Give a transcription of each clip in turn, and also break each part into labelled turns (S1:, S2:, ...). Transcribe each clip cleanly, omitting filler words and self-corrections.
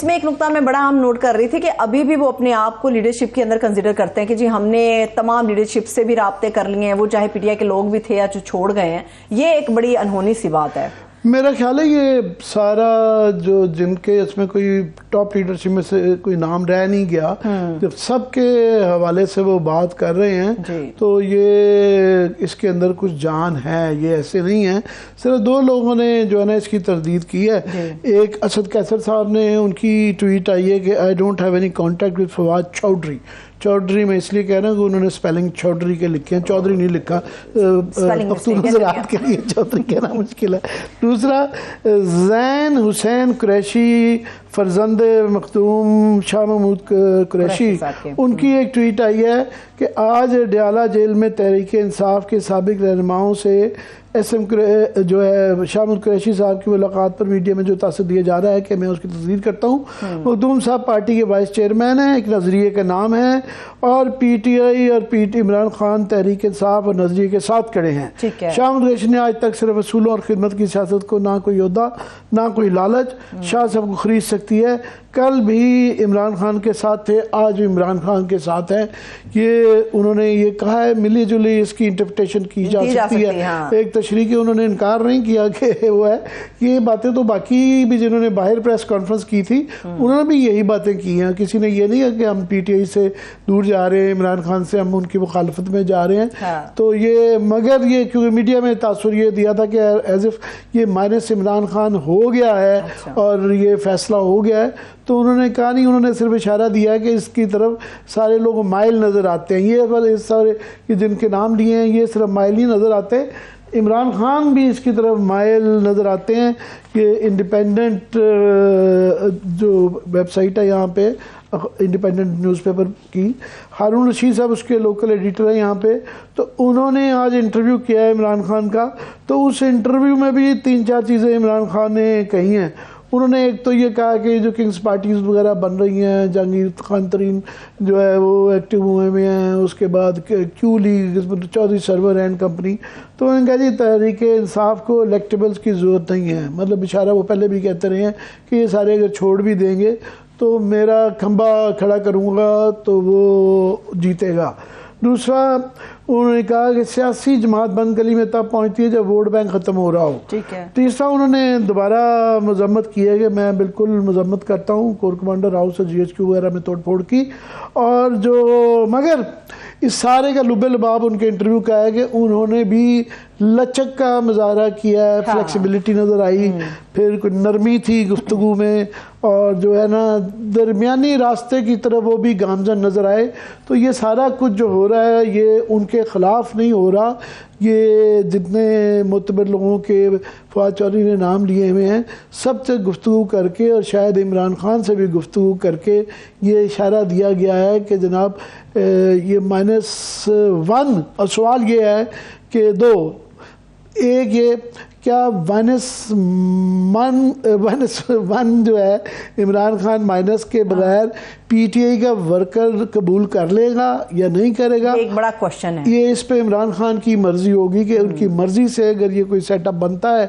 S1: اس میں ایک نقطہ میں بڑا ہم نوٹ کر رہی تھی کہ ابھی بھی وہ اپنے آپ کو لیڈرشپ کے اندر کنسیڈر کرتے ہیں کہ جی ہم نے تمام لیڈرشپ سے بھی رابطے کر لیے ہیں، وہ چاہے پی ٹی آئی کے لوگ بھی تھے یا جو چھوڑ گئے ہیں. یہ ایک بڑی انہونی سی بات ہے.
S2: میرا خیال ہے یہ سارا جو جن کے اس میں کوئی ٹاپ لیڈرشپ میں سے کوئی نام رہ نہیں گیا، جب سب کے حوالے سے وہ بات کر رہے ہیں تو یہ اس کے اندر کچھ جان ہے، یہ ایسے نہیں ہے. صرف دو لوگوں نے جو ہے نا اس کی تردید کی ہے. ایک اسد قیصر صاحب نے، ان کی ٹویٹ آئی ہے کہ I don't have any contact with Fawad Chaudhry. Chaudhry میں اس لیے کہہ رہا ہوں کہ انہوں نے سپیلنگ چودھری کے لکھے ہیں، چودھری نہیں لکھا. پختون زراعت کے لیے چودھری کہنا مشکل ہے. دوسرا زین حسین قریشی، فرزند مختوم شاہ محمود قریشی، ان کی ایک ٹویٹ آئی ہے کہ آج ڈیالہ جیل میں تحریک انصاف کے سابق رہنماؤں سے ایس ایم جو ہے شاہ محمود قریشی صاحب کی ملاقات پر میڈیا میں جو تاثر دیا جا رہا ہے کہ میں اس کی تصدیق کرتا ہوں. مخدوم صاحب پارٹی کے وائس چیئرمین ہیں، ایک نظریے کا نام ہے، اور پی ٹی آئی اور عمران خان تحریک انصاف اور نظریے کے ساتھ کھڑے ہیں. شاہ محمود قریشی نے آج تک صرف اصولوں اور خدمت کی سیاست کو، نہ کوئی عہدہ نہ کوئی لالچ، شاہ صاحب کو خرید سکتی ہے. کل بھی عمران خان کے ساتھ تھے، آج بھی عمران خان کے ساتھ ہیں. یہ انہوں نے یہ کہا ہے، ملی جلی اس کی انٹرپریٹیشن کی جا سکتی ہے. ایک تشریح کی انہوں نے انکار نہیں کیا کہ وہ ہے. یہ باتیں تو باقی بھی جنہوں نے باہر پریس کانفرنس کی تھی انہوں نے بھی یہی باتیں کی ہیں. کسی نے یہ نہیں ہے کہ ہم پی ٹی آئی سے دور جا رہے ہیں، عمران خان سے ہم ان کی مخالفت میں جا رہے ہیں. تو یہ مگر یہ کیونکہ میڈیا میں تاثر یہ دیا تھا کہ ایز اف یہ مائنس عمران خان ہو گیا ہے اور یہ فیصلہ ہو گیا ہے، تو انہوں نے کہا نہیں، انہوں نے صرف اشارہ دیا ہے کہ اس کی طرف سارے لوگ مائل نظر آتے ہیں. یہ سارے جن کے نام لیے ہیں یہ صرف مائل نہیں نظر آتے، عمران خان بھی اس کی طرف مائل نظر آتے ہیں. کہ انڈیپینڈنٹ جو ویب سائٹ ہے یہاں پہ، انڈیپینڈنٹ نیوز پیپر کی، ہارون رشید صاحب اس کے لوکل ایڈیٹر ہیں یہاں پہ، تو انہوں نے آج انٹرویو کیا ہے عمران خان کا. تو اس انٹرویو میں بھی 3-4 چیزیں عمران خان نے کہی ہیں. انہوں نے ایک تو یہ کہا کہ جو کنگز پارٹیز وغیرہ بن رہی ہیں، جہانگیر خان ترین جو ہے وہ ایکٹیو ہوئے ہوئے ہیں، اس کے بعد Q league, Chaudhry Sarwar and company. تو انہوں نے کہا جی تحریک انصاف کو الیکٹیبلز کی ضرورت نہیں ہے. مطلب اشارہ وہ پہلے بھی کہتے رہے ہیں کہ یہ سارے اگر چھوڑ بھی دیں گے تو میرا کھمبا کھڑا کروں گا تو وہ جیتے گا. دوسرا انہوں نے کہا کہ سیاسی جماعت بند گلی میں تب پہنچتی ہے جب ووٹ بینک ختم ہو رہا ہو. تیسرا انہوں نے دوبارہ مذمت کی ہے کہ میں بالکل مذمت کرتا ہوں کور کمانڈر ہاؤس اور جی ایچ کیو وغیرہ میں توڑ پھوڑ کی. اور جو مگر اس سارے کا لب لباب ان کے انٹرویو کا ہے کہ انہوں نے بھی لچک کا مظاہرہ کیا ہے، فلیکسیبلٹی نظر آئی، پھر کوئی نرمی تھی گفتگو میں، اور جو ہے نا درمیانی راستے کی طرف وہ بھی گامزن نظر آئے. تو یہ سارا کچھ جو ہو رہا ہے یہ ان کے خلاف نہیں ہو رہا. یہ جتنے معتبر لوگوں کے فواد چودھری نے نام لیے ہوئے ہیں سب سے گفتگو کر کے، اور شاید عمران خان سے بھی گفتگو کر کے یہ اشارہ دیا گیا ہے کہ جناب یہ -1. اور سوال یہ ہے کہ دو، ایک یہ کیا -1 جو ہے عمران خان مائنس کے بغیر پی ٹی آئی کا ورکر قبول کر لے گا یا نہیں کرے گا؟
S1: ایک بڑا کوشچن ہے.
S2: یہ اس پہ عمران خان کی مرضی ہوگی کہ ان کی مرضی سے اگر یہ کوئی سیٹ اپ بنتا ہے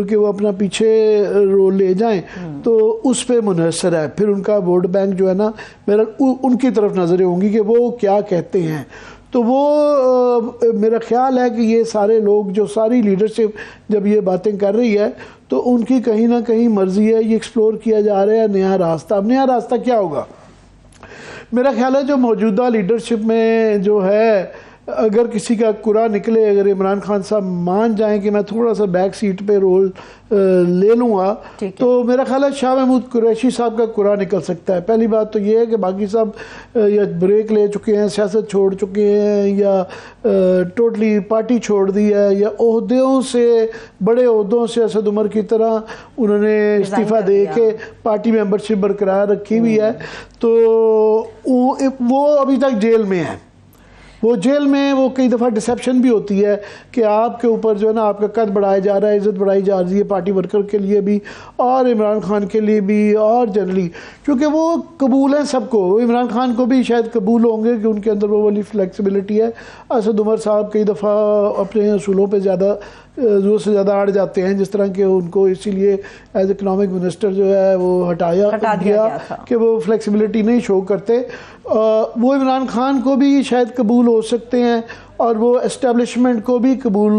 S2: کہ وہ اپنا پیچھے رول لے جائیں تو اس پہ منحصر ہے. پھر ان کا ووٹ بینک جو ہے نا ان کی طرف نظریں ہوں گی کہ وہ کیا کہتے ہیں. تو وہ میرا خیال ہے کہ یہ سارے لوگ جو ساری لیڈرشپ جب یہ باتیں کر رہی ہے تو ان کی کہیں نہ کہیں مرضی ہے، یہ ایکسپلور کیا جا رہا ہے نیا راستہ. اب نیا راستہ کیا ہوگا؟ میرا خیال ہے جو موجودہ لیڈرشپ میں جو ہے اگر کسی کا قرا نکلے، اگر عمران خان صاحب مان جائیں کہ میں تھوڑا سا بیک سیٹ پہ رول لے لوں گا تو میرا خیال ہے شاہ محمود قریشی صاحب کا قرا نکل سکتا ہے. پہلی بات تو یہ ہے کہ باقی صاحب یا بریک لے چکے ہیں، سیاست چھوڑ چکے ہیں، یا ٹوٹلی پارٹی چھوڑ دی ہے، یا عہدوں سے، بڑے عہدوں سے اسد عمر کی طرح انہوں نے استعفیٰ دے کے پارٹی ممبرشپ برقرار رکھی ہوئی ہے. تو وہ ابھی تک جیل میں ہے. وہ جیل میں وہ کئی دفعہ ڈسیپشن بھی ہوتی ہے کہ آپ کے اوپر جو ہے نا آپ کا قد بڑھایا جا رہا ہے، عزت بڑھائی جا رہی ہے پارٹی ورکر کے لیے بھی اور عمران خان کے لیے بھی اور جنرلی، کیونکہ وہ قبول ہیں سب کو. عمران خان کو بھی شاید قبول ہوں گے کہ ان کے اندر وہ والی فلیکسیبلٹی ہے. اسد عمر صاحب کئی دفعہ اپنے اصولوں پہ زیادہ ضرورت سے زیادہ اڑ جاتے ہیں، جس طرح کہ ان کو اسی لیے ایز اکنامک منسٹر جو ہے وہ ہٹایا گیا کہ وہ فلیکسیبلٹی نہیں شو کرتے. وہ عمران خان کو بھی شاید قبول ہو سکتے ہیں اور وہ اسٹیبلشمنٹ کو بھی قبول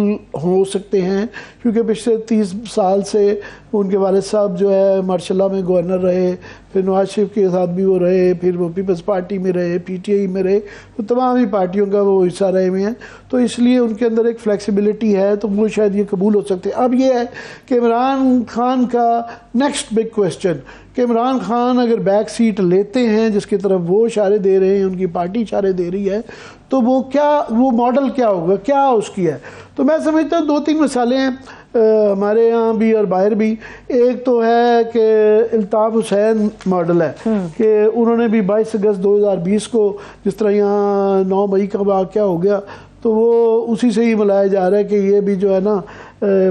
S2: ہو سکتے ہیں، کیونکہ پچھلے 30 سال سے ان کے والد صاحب جو ہے ماشاء اللہ میں گورنر رہے، پھر نواز شریف کے ساتھ بھی وہ رہے، پھر وہ پیپلز پارٹی میں رہے، پی ٹی آئی میں رہے، تو تمام ہی پارٹیوں کا وہ حصہ رہے ہوئے ہیں، تو اس لیے ان کے اندر ایک فلیکسیبلٹی ہے، تو وہ شاید یہ قبول ہو سکتے ہیں. اب یہ ہے کہ عمران خان کا نیکسٹ بگ کویسچن کہ عمران خان اگر بیک سیٹ لیتے ہیں جس کی طرف وہ اشارے دے رہے ہیں، ان کی پارٹی اشارے دے رہی ہے، تو وہ ماڈل کیا ہوگا، کیا اس کی ہے. تو میں سمجھتا ہوں 2-3 مثالیں ہیں ہمارے یہاں بھی اور باہر بھی. ایک تو ہے کہ الطاف حسین ماڈل ہے کہ انہوں نے بھی 22 اگست 2020 کو جس طرح یہاں 9 مئی کا واقعہ ہو گیا تو وہ اسی سے ہی ملایا جا رہا ہے کہ یہ بھی جو ہے نا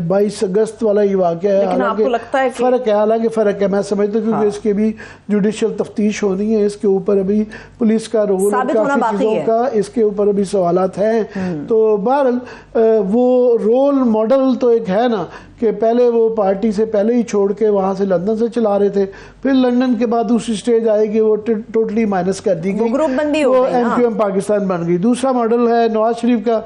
S2: 22 اگست والا ہی واقعہ ہے.
S1: لیکن آپ کو لگتا ہے
S2: حالانکہ فرق ہے، میں سمجھتا ہوں کیونکہ اس کی بھی جوڈیشل تفتیش ہونی ہے، اس کے اوپر ابھی پولیس کا رول، کافی چیزوں کا اس کے اوپر ابھی سوالات ہیں. تو بہرحال وہ رول ماڈل تو ایک ہے نا کہ پہلے وہ پارٹی سے پہلے ہی چھوڑ کے وہاں سے لندن سے چلا رہے تھے، پھر لندن کے بعد دوسری سٹیج آئے گی وہ ٹوٹلی مائنس کر دی گئی،
S1: گروپ بندی ہو
S2: وہ
S1: گئی،
S2: MQM پاکستان بن گئی. دوسرا ماڈل ہے نواز شریف کا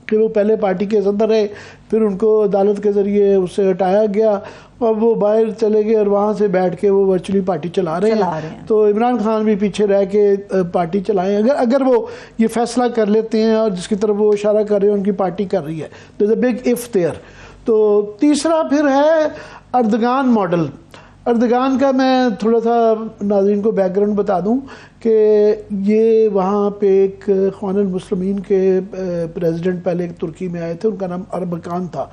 S2: کہ وہ پہلے پارٹی کے صدر رہے، پھر ان کو عدالت کے ذریعے اس سے ہٹایا گیا، اب وہ باہر چلے گئے اور وہاں سے بیٹھ کے وہ ورچولی پارٹی چلا رہے ہیں. تو عمران خان بھی پیچھے رہ کے پارٹی چلائیں اگر وہ یہ فیصلہ کر لیتے ہیں اور جس کی طرف وہ اشارہ کر رہے ہیں ان کی پارٹی کر رہی ہے. there's a big if there. تو تیسرا پھر ہے اردگان ماڈل. اردگان کا میں تھوڑا سا ناظرین کو بیک گراؤنڈ بتا دوں کہ یہ وہاں پہ ایک اخوان المسلمین کے پریزیڈنٹ پہلے ایک ترکی میں آئے تھے، ان کا نام اربکان تھا.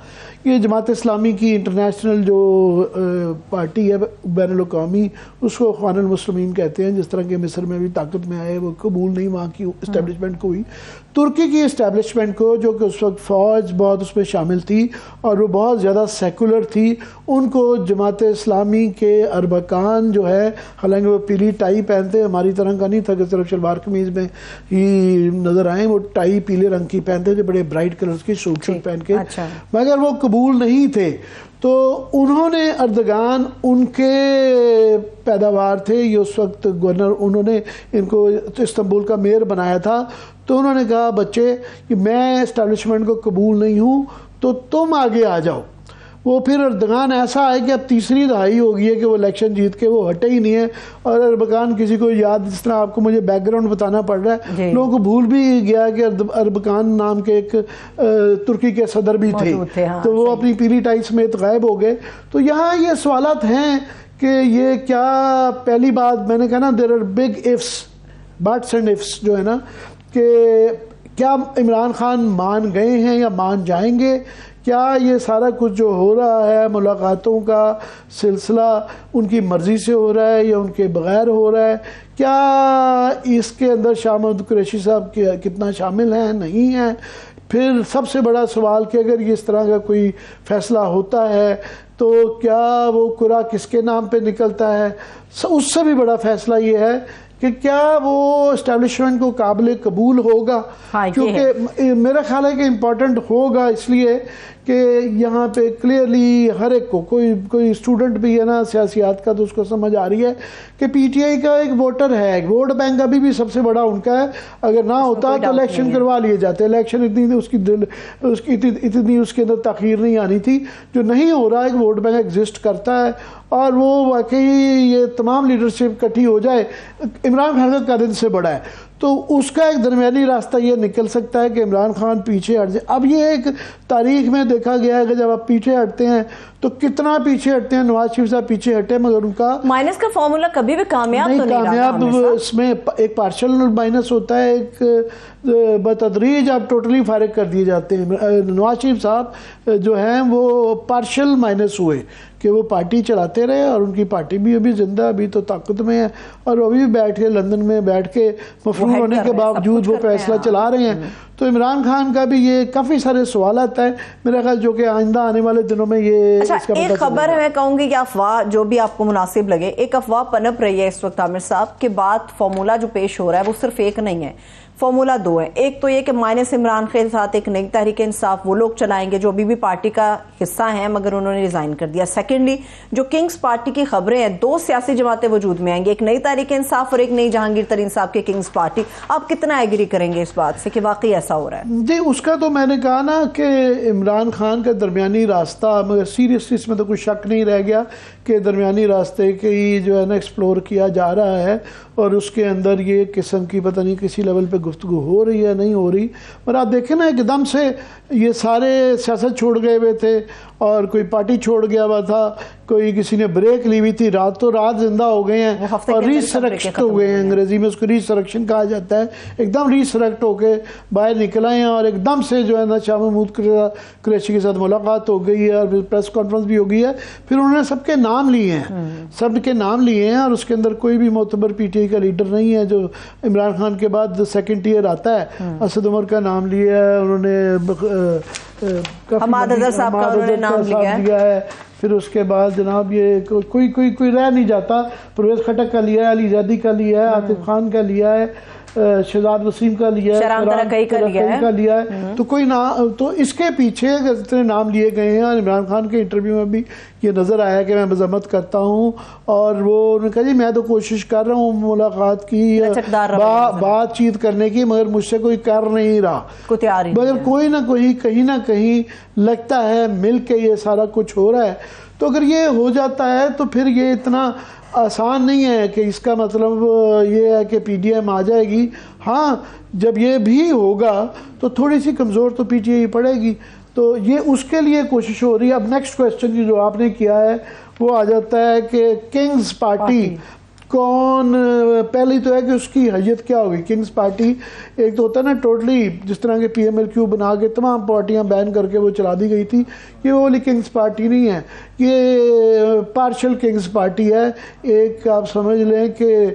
S2: یہ جماعت اسلامی کی انٹرنیشنل جو پارٹی ہے بین الاقوامی، اس کو اخوان المسلمین کہتے ہیں. جس طرح کہ مصر میں بھی طاقت میں آئے، وہ قبول نہیں وہاں کی اسٹیبلشمنٹ کو ہوئی. ترکی کی اسٹیبلشمنٹ کو جو کہ اس وقت فوج بہت اس میں شامل تھی اور وہ بہت زیادہ سیکولر تھی، ان کو جماعت اسلامی کے اربکان جو ہے، حالانکہ وہ پیلی ٹائی پہنتے، ہماری طرح کا نہیں تھا کہ صرف شلوار قمیض میں ہی نظر آئیں، وہ ٹائی پیلے رنگ کی پہنتے تھے، بڑے برائٹ کلرز کی سوٹ پہن کے، مگر وہ قبول نہیں تھے. تو انہوں نے اردگان، ان کے پیداوار تھے، یہ اس وقت گورنر، انہوں نے ان کو استنبول کا میئر بنایا تھا. تو انہوں نے کہا بچے کہ میں اسٹیبلشمنٹ کو قبول نہیں ہوں تو تم آگے آ جاؤ. وہ پھر اردگان ایسا ہے کہ اب تیسری دہائی ہو گئی ہے کہ وہ الیکشن جیت کے وہ ہٹے ہی نہیں ہے. اور اربکان کسی کو یاد، جس طرح آپ کو مجھے بیک گراؤنڈ بتانا پڑ رہا ہے، لوگوں کو بھول بھی گیا کہ اربکان نام کے ایک ترکی کے صدر بھی تھے، تو وہ اپنی پیلی ٹائی سمیت غائب ہو گئے. تو یہاں یہ سوالات ہیں کہ یہ کیا، پہلی بات میں نے کہا نا there are big ifs، buts and ifs جو ہے نا، کہ کیا عمران خان مان گئے ہیں یا مان جائیں گے، کیا یہ سارا کچھ جو ہو رہا ہے ملاقاتوں کا سلسلہ ان کی مرضی سے ہو رہا ہے یا ان کے بغیر ہو رہا ہے، کیا اس کے اندر شاہ محمود قریشی صاحب کتنا شامل ہیں نہیں ہیں. پھر سب سے بڑا سوال کہ اگر یہ اس طرح کا کوئی فیصلہ ہوتا ہے تو کیا وہ قرعہ کس کے نام پہ نکلتا ہے. اس سے بھی بڑا فیصلہ یہ ہے کہ کیا وہ اسٹیبلشمنٹ کو قابل قبول ہوگا، کیونکہ میرا خیال ہے کہ امپورٹنٹ ہوگا اس لیے کہ یہاں پہ کلیئرلی ہر ایک کو، کوئی اسٹوڈنٹ بھی ہے نا سیاسیات کا تو اس کو سمجھ آ رہی ہے کہ پی ٹی آئی کا ایک ووٹر ہے، ووٹ بینک ابھی بھی سب سے بڑا ان کا ہے. اگر نہ ہوتا تو الیکشن کروا لیے جاتے، الیکشن اتنی اس کے اندر تاخیر نہیں آنی تھی. جو نہیں ہو رہا، ایک ووٹ بینک ایگزسٹ کرتا ہے اور وہ واقعی یہ تمام لیڈرشپ کٹھی ہو جائے. عمران خان کا قد سے بڑا ہے تو اس کا ایک درمیانی راستہ یہ نکل سکتا ہے کہ عمران خان پیچھے ہٹ جائے. اب یہ ایک تاریخ میں دیکھا گیا ہے کہ جب آپ پیچھے ہٹتے ہیں تو کتنا پیچھے ہٹتے ہیں. نواز شریف صاحب پیچھے ہٹے مگر ان کا
S1: مائنس کا فارمولا کبھی بھی کامیاب تو نہیں رہا.
S2: کامیاب اس میں ایک پارشل مائنس ہوتا ہے، ایک بتدریج آپ ٹوٹلی فارغ کر دیے جاتے ہیں. نواز شریف صاحب جو ہیں وہ پارشل مائنس ہوئے کہ وہ پارٹی چلاتے رہے اور ان کی پارٹی بھی ابھی زندہ، ابھی تو طاقت میں ہے اور وہ بھی بیٹھ کے لندن میں بیٹھ کے مفرور ہونے کے باوجود وہ فیصلہ چلا رہے ہیں. تو عمران خان کا بھی یہ کافی سارے سوالات ہیں میرا خیال، جو کہ آئندہ آنے والے دنوں میں یہ اس کا
S1: ایک خبر ہے، میں کہوں گی کہ افواہ جو بھی آپ کو مناسب لگے، ایک افواہ پنپ رہی ہے اس وقت عامر صاحب کے بعد فارمولا جو پیش ہو رہا ہے وہ صرف ایک نہیں ہے، فارمولا دو ہیں. ایک تو یہ کہ مائنس عمران خان کے ساتھ ایک نئی تحریک انصاف وہ لوگ چلائیں گے جو ابھی بھی پارٹی کا حصہ ہیں مگر انہوں نے ریزائن کر دیا. سیکنڈلی جو کنگز پارٹی کی خبریں ہیں, دو سیاسی جماعتیں وجود میں آئیں گی, ایک نئی تحریک انصاف اور ایک نئی جہانگیر ترین صاحب کے کنگز پارٹی. آپ کتنا ایگری کریں گے اس بات سے کہ واقعی ایسا ہو رہا ہے؟
S2: جی اس کا تو میں نے کہا نا کہ عمران خان کا درمیانی راستہ, مگر سیریسلی اس میں تو کوئی شک نہیں رہ گیا کہ درمیانی راستے کی جو ہے نا ایکسپلور کیا جا رہا ہے, اور اس کے اندر یہ قسم کی پتہ نہیں کسی لیول پہ گفتگو ہو رہی ہے نہیں ہو رہی. اور آپ دیکھیں نا ایک دم سے یہ سارے سیاست چھوڑ گئے ہوئے تھے, اور کوئی پارٹی چھوڑ گیا ہوا تھا, کوئی کسی نے بریک لی ہوئی تھی, رات تو رات زندہ ہو گئے ہیں اور ریسرکشن ہو گئے ہیں. انگریزی میں اس کو ریسرکشن کہا جاتا ہے. ایک دم ریسرکٹ ہو کے باہر نکل آئے ہیں, اور ایک دم سے جو ہے نا شاہ محمود قریشی کے ساتھ ملاقات ہو گئی ہے, اور پھر پریس کانفرنس بھی ہو گئی ہے. پھر انہوں نے سب کے نام لیے ہیں, سب کے نام لیے ہیں, اور اس کے اندر کوئی بھی معتبر پی ٹی آئی کا لیڈر نہیں ہے. جو عمران خان کے بعد سیکنڈ ٹیئر آتا ہے, اسد عمر کا نام لیا ہے انہوں نے,
S1: حماد اظہر صاحب کا انہوں نے نام لیا
S2: ہے. پھر اس کے بعد جناب یہ کوئی رہ نہیں جاتا. پرویز خٹک کا لیا ہے, علی زیدی کا لیا ہے, عاطف خان کا لیا ہے, شہزاد وسیم کا لیا ہے,
S1: شہرام ترقی کا
S2: لیا ہے. تو کوئی نام, تو اس کے پیچھے اتنے نام لیے گئے ہیں. اور عمران خان کے انٹرویو میں بھی یہ نظر آیا کہ میں مذمت کرتا ہوں, اور وہ انہوں نے کہا جی میں تو کوشش کر رہا ہوں ملاقات کی, بات چیت کرنے کی, مگر مجھ سے کوئی کر نہیں رہا, مگر کوئی نہ کوئی کہیں نہ کہیں لگتا ہے مل کے یہ سارا کچھ ہو رہا ہے. تو اگر یہ ہو جاتا ہے تو پھر یہ اتنا آسان نہیں ہے کہ اس کا مطلب یہ ہے کہ پی ڈی ایم آ جائے گی. ہاں جب یہ بھی ہوگا تو تھوڑی سی کمزور تو پی ٹی آئی پڑے گی. تو یہ اس کے لیے koshsh ہو رہی ہے. اب نیکسٹ کویسچن جو آپ نے کیا ہے وہ آ جاتا ہے کہ کنگز پارٹی کون, پہلی تو ہے کہ اس کی حیثیت کیا ہوگی. کنگز پارٹی ایک تو ہوتا ہے نا ٹوٹلی, جس طرح کے پی ایم ایل کیو بنا کے تمام پارٹیاں بین کر کے وہ چلا دی گئی تھی, یہ وہ والی کنگز پارٹی نہیں ہے, یہ پارشل کنگز پارٹی ہے. ایک آپ سمجھ لیں کہ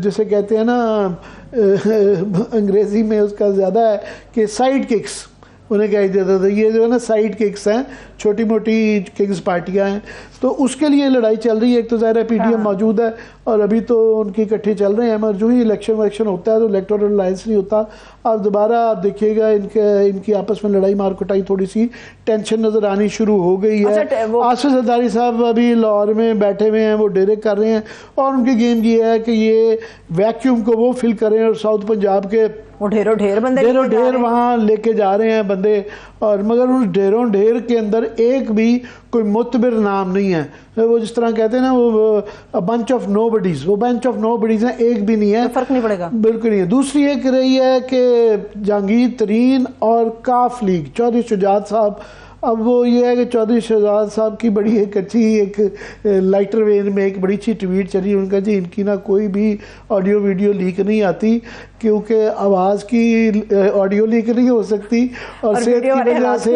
S2: جسے کہتے ہیں نا انگریزی میں اس کا زیادہ ہے کہ سائیڈ ککس, انہیں کہا جاتا تھا. یہ جو ہے نا سائیڈ ککس ہیں, چھوٹی موٹی کنگز پارٹیاں ہیں. تو اس کے لیے لڑائی چل رہی ہے. ایک تو ظاہر ہے پی ڈی ایم موجود ہے, اور ابھی تو ان کی اکٹھے چل رہے ہیں, مگر جو ہی الیکشن ہوتا ہے تو الیکٹورل الائنس نہیں ہوتا. اب دوبارہ آپ دیکھیے گا ان کی آپس میں لڑائی مار کٹائی, تھوڑی سی ٹینشن نظر آنی شروع ہو گئی ہے. آصف زرداری صاحب ابھی لاہور میں بیٹھے ہوئے ہیں, وہ ڈیرے کر رہے ہیں, اور ان کی گیم یہ ہے کہ یہ ویکیوم کو وہ فل کریں, اور ساؤتھ پنجاب کے ڈھیر وہاں لے کے جا رہے ہیں بندے. اور مگر اس ڈھیر کے اندر ایک بھی کوئی معتبر نام نہیں ہے. وہ جس طرح کہتے ہیں نا وہ بنچ آف نو بڈیز, وہ بنچ آف نو بڈیز ہیں, ایک بھی نہیں ہے.
S1: فرق نہیں پڑے گا,
S2: بالکل نہیں ہے. دوسری ایک رہی ہے کہ جہانگیر ترین اور کاف لیگ, چودھری شجاعت صاحب. اب وہ یہ ہے کہ چودھری شہزاد صاحب کی بڑی ایک اچھی ایک لائٹر وین میں ایک بڑی اچھی ٹویٹ چلی. ان کا جی ان کی نہ کوئی بھی آڈیو ویڈیو لیک نہیں آتی, کیونکہ آواز کی آڈیو لیک نہیں ہو سکتی, اور صحت کی وجہ سے